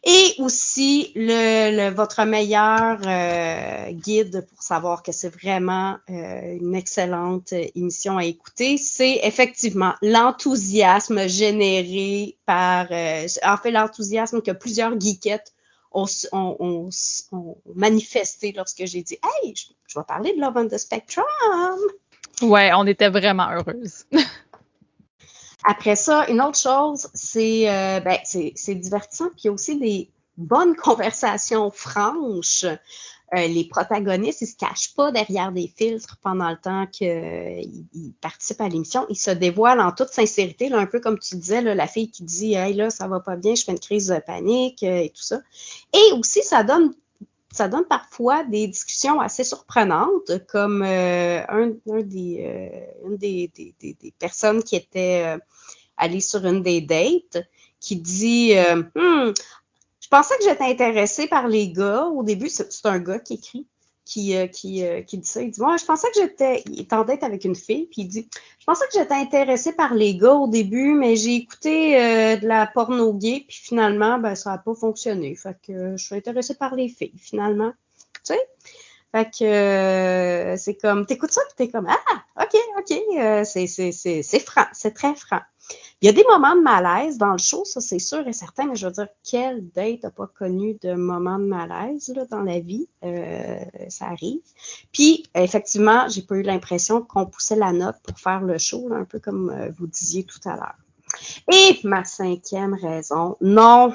Et aussi, votre meilleur guide pour savoir que c'est vraiment une excellente émission à écouter, c'est effectivement l'enthousiasme généré par, l'enthousiasme que plusieurs geekettes ont manifesté lorsque j'ai dit « Hey, je vais parler de Love on the Spectrum! » Ouais, on était vraiment heureuses. Après ça, une autre chose, c'est divertissant, puis il y a aussi des bonnes conversations franches. Les protagonistes, ils se cachent pas derrière des filtres pendant le temps qu'ils participent à l'émission. Ils se dévoilent en toute sincérité, là, un peu comme tu disais, là, la fille qui dit « Hey, là, ça va pas bien, je fais une crise de panique et tout ça. » Et aussi, ça donne parfois des discussions assez surprenantes, comme une des personnes qui était allée sur une des dates, qui dit je pensais que j'étais intéressée par les gars. Au début, c'est un gars qui écrit, qui dit ça. Il dit moi, je pensais que il est en date avec une fille, puis il dit je pensais que j'étais intéressée par les gars au début, mais j'ai écouté de la porno gay, puis finalement, ça n'a pas fonctionné. Fait que je suis intéressée par les filles, finalement. Tu sais? Fait que c'est comme, t'écoutes ça, puis t'es comme, ok, c'est franc, c'est très franc. Il y a des moments de malaise dans le show, ça c'est sûr et certain, mais je veux dire, quelle date n'a pas connu de moments de malaise là, dans la vie? Ça arrive. Puis, effectivement, j'ai pas eu l'impression qu'on poussait la note pour faire le show, là, un peu comme vous disiez tout à l'heure. Et ma 5e raison, non,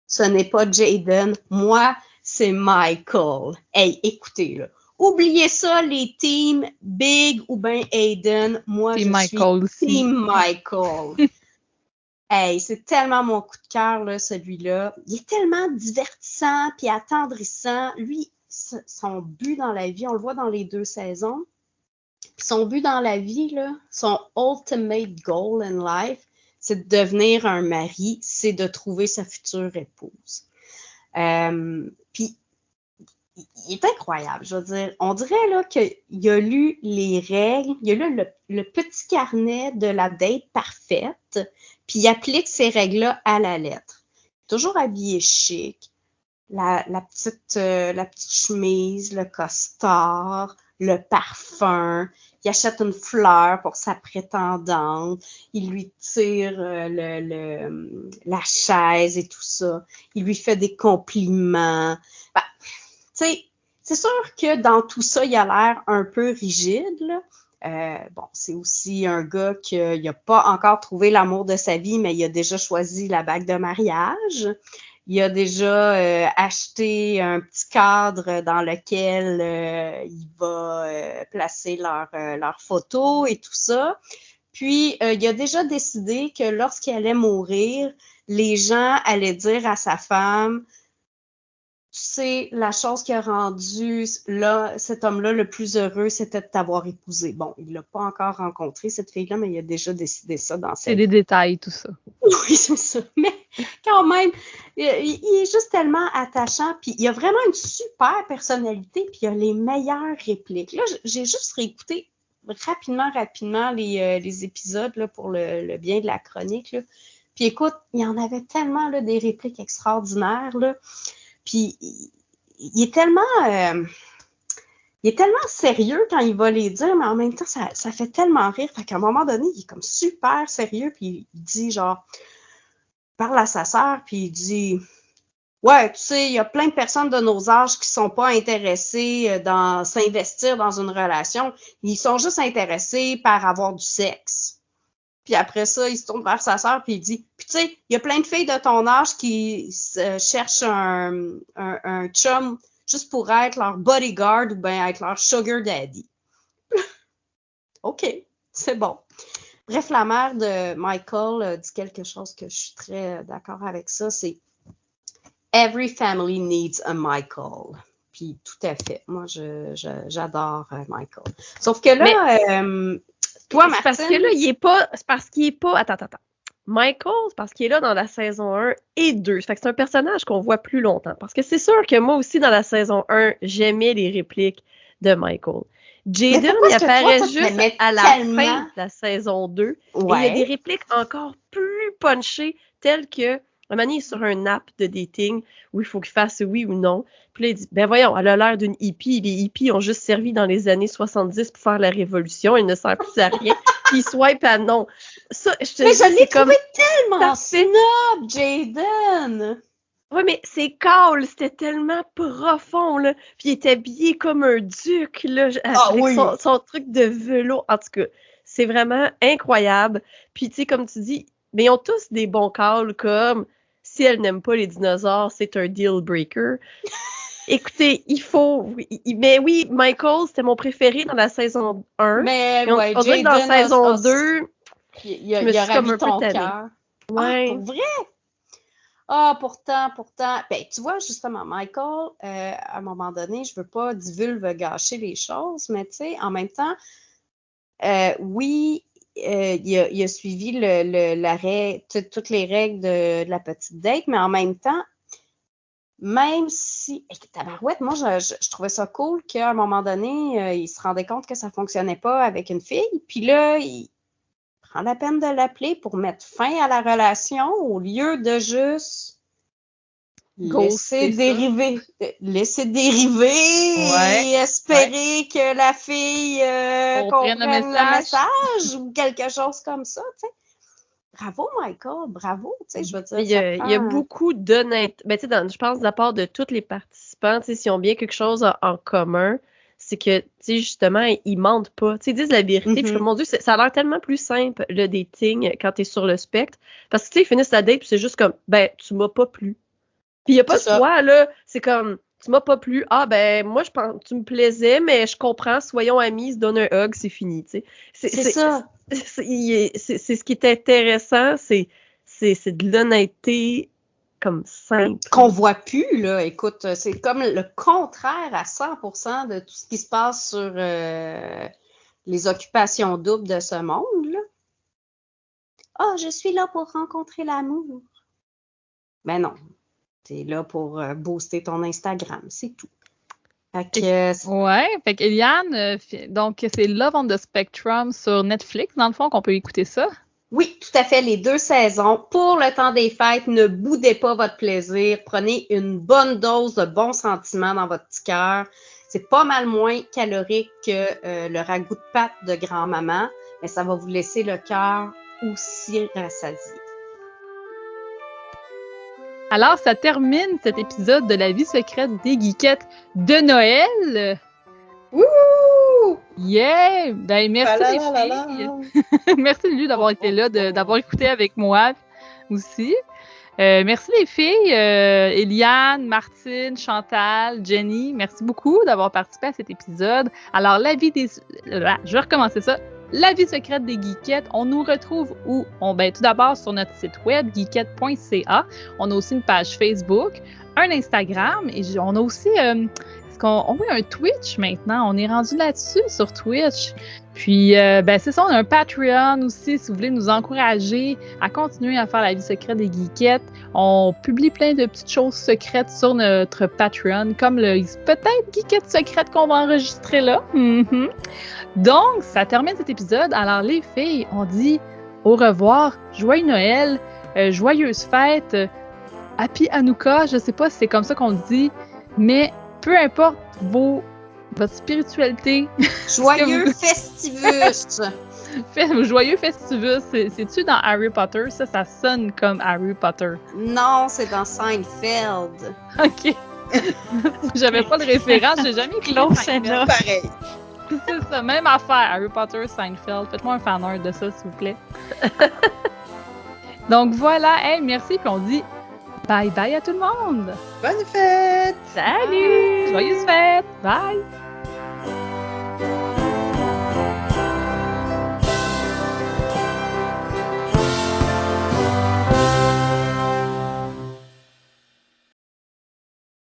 ce n'est pas Jaden, moi, c'est Michael. Hey, écoutez, là. Oubliez ça, les teams Big ou ben Aiden. Moi, je suis Team Michael. Hey, c'est tellement mon coup de cœur, là, celui-là. Il est tellement divertissant puis attendrissant. Lui, son but dans la vie, on le voit dans les 2 saisons. Puis son but dans la vie, là, son ultimate goal in life, c'est de devenir un mari, c'est de trouver sa future épouse. Puis, il est incroyable, je veux dire. On dirait là qu'il a lu les règles, il a lu le petit carnet de la date parfaite, puis il applique ces règles-là à la lettre. Toujours habillé chic, la petite chemise, le costard, le parfum. Il achète une fleur pour sa prétendante. Il lui tire la chaise et tout ça. Il lui fait des compliments. Tu sais, C'est sûr que dans tout ça, il a l'air un peu rigide, là. Bon, c'est aussi un gars qui n'a pas encore trouvé l'amour de sa vie, mais il a déjà choisi la bague de mariage. Il a déjà acheté un petit cadre dans lequel il va placer leurs photos et tout ça. Puis, il a déjà décidé que lorsqu'il allait mourir, les gens allaient dire à sa femme, tu sais, la chose qui a rendu cet homme-là le plus heureux, c'était de t'avoir épousé. Bon, il l'a pas encore rencontré, cette fille-là, mais il a déjà décidé ça dans sa C'est vie. des détails, tout ça. Oui, c'est ça. Mais quand même, il est juste tellement attachant. Puis il a vraiment une super personnalité. Puis il a les meilleures répliques. Là, j'ai juste réécouté rapidement les épisodes là, pour le bien de la chronique. Là. Puis écoute, il y en avait tellement là, des répliques extraordinaires. Là. Puis il est tellement sérieux quand il va les dire, mais en même temps, ça fait tellement rire. Fait qu'à un moment donné, il est comme super sérieux, puis il dit genre, il parle à sa sœur, puis il dit, ouais, tu sais, il y a plein de personnes de nos âges qui sont pas intéressées dans s'investir dans une relation. Ils sont juste intéressés par avoir du sexe. Puis après ça, il se tourne vers sa sœur, puis il dit, puis tu sais, il y a plein de filles de ton âge qui cherchent un chum juste pour être leur bodyguard ou bien être leur sugar daddy. OK, c'est bon. Bref, la mère de Michael dit quelque chose que je suis très d'accord avec ça, c'est « Every family needs a Michael ». Puis tout à fait, moi j'adore Michael. Sauf que là, toi, Martine... C'est parce que là, il est pas... C'est parce qu'il est pas... Attends. Michael, c'est parce qu'il est là dans la saison 1 et 2. Ça fait que c'est un personnage qu'on voit plus longtemps. Parce que c'est sûr que moi aussi, dans la saison 1, j'aimais les répliques de Michael. Jaden, il apparaît juste à la fin de la saison 2. Ouais. Et il y a des répliques encore plus punchées, telles que... Un moment donné, il est sur un app de dating où il faut qu'il fasse oui ou non. Puis là, il dit, ben voyons, elle a l'air d'une hippie. Les hippies ont juste servi dans les années 70 pour faire la révolution. Ils ne servent plus à rien. Puis il swipe à non. Ça, je l'ai trouvé tellement snob, Jaden! Oui, mais c'est Carl, c'était tellement profond, là. Puis il est habillé comme un duc, là, avec son truc de velours. En tout cas, c'est vraiment incroyable. Puis tu sais, comme tu dis, mais ils ont tous des bons calls comme si elle n'aime pas les dinosaures, c'est un deal breaker. Écoutez, il faut... Mais oui, Michael, c'était mon préféré dans la saison 1. Mais on dirait que dans la saison 2, je me suis comme un peu tannée. Ouais. Ah, pour vrai? Ah, pourtant. Ben, tu vois, justement, Michael, à un moment donné, je veux pas gâcher les choses, mais tu sais, en même temps, oui... il a suivi toutes les règles de la petite date, mais en même temps, même si... Tabarouette, moi, je trouvais ça cool qu'à un moment donné, il se rendait compte que ça fonctionnait pas avec une fille, puis là, il prend la peine de l'appeler pour mettre fin à la relation au lieu de juste laisser dériver et espérer que la fille comprenne le message ou quelque chose comme ça, tu sais. Bravo, Michael, bravo, tu sais, je veux dire. Il y a beaucoup d'honnêteté. Ben, tu sais, je pense de la part de tous les participants, tu sais, s'ils ont bien quelque chose en commun, c'est que, tu sais, justement, ils mentent pas. Tu sais, ils disent la vérité. Puis, mon Dieu, ça a l'air tellement plus simple, le dating, quand t'es sur le spectre. Parce que, tu sais, ils finissent la date, puis c'est juste comme, ben, tu m'as pas plu. Puis il n'y a pas de choix, là. C'est comme, tu m'as pas plu. Ah, ben, moi, je pense, tu me plaisais, mais je comprends. Soyons amis, se donne un hug, c'est fini, tu sais. C'est ça. C'est ce qui est intéressant, c'est de l'honnêteté comme simple. Qu'on voit plus, là. Écoute, c'est comme le contraire à 100% de tout ce qui se passe sur les occupations doubles de ce monde, là. Ah, je suis là pour rencontrer l'amour. Ben non. T'es là pour booster ton Instagram, c'est tout. Fait que Eliane, donc c'est Love on the Spectrum sur Netflix, dans le fond, qu'on peut écouter ça. Oui, tout à fait, les 2 saisons. Pour le temps des fêtes, ne boudez pas votre plaisir. Prenez une bonne dose de bons sentiments dans votre petit cœur. C'est pas mal moins calorique que le ragoût de pâte de grand-maman, mais ça va vous laisser le cœur aussi rassasié. Alors, ça termine cet épisode de La vie secrète des geekettes de Noël. Wouh! Yeah! Ben, merci les Là. filles. Merci Lulu d'avoir été là, d'avoir écouté avec moi aussi. Merci les filles, Eliane, Martine, Chantal, Jenny. Merci beaucoup d'avoir participé à cet épisode. Alors, je vais recommencer ça. La vie secrète des geekettes, on nous retrouve où? Ben, tout d'abord sur notre site web, geekette.ca. On a aussi une page Facebook, un Instagram et on a aussi on a un Twitch maintenant. On est rendu là-dessus sur Twitch. Puis, ben c'est ça, on a un Patreon aussi, si vous voulez nous encourager à continuer à faire la vie secrète des geekettes. On publie plein de petites choses secrètes sur notre Patreon, comme le peut-être geekette secrète qu'on va enregistrer là. Mm-hmm. Donc, ça termine cet épisode. Alors, les filles, on dit au revoir, joyeux Noël, joyeuses fêtes, Happy Hanouka, je sais pas si c'est comme ça qu'on le dit, mais peu importe votre spiritualité. Joyeux Festivus! Joyeux Festivus, c'est-tu dans Harry Potter? Ça sonne comme Harry Potter. Non, c'est dans Seinfeld. OK. J'avais pas le référent, j'ai jamais écouté Seinfeld. Pareil. C'est ça, même affaire, Harry Potter, Seinfeld. Faites-moi un fanart de ça, s'il vous plaît. Donc voilà, hey, merci, puis on dit bye bye à tout le monde! Bonne fête! Salut! Joyeuses fêtes! Bye!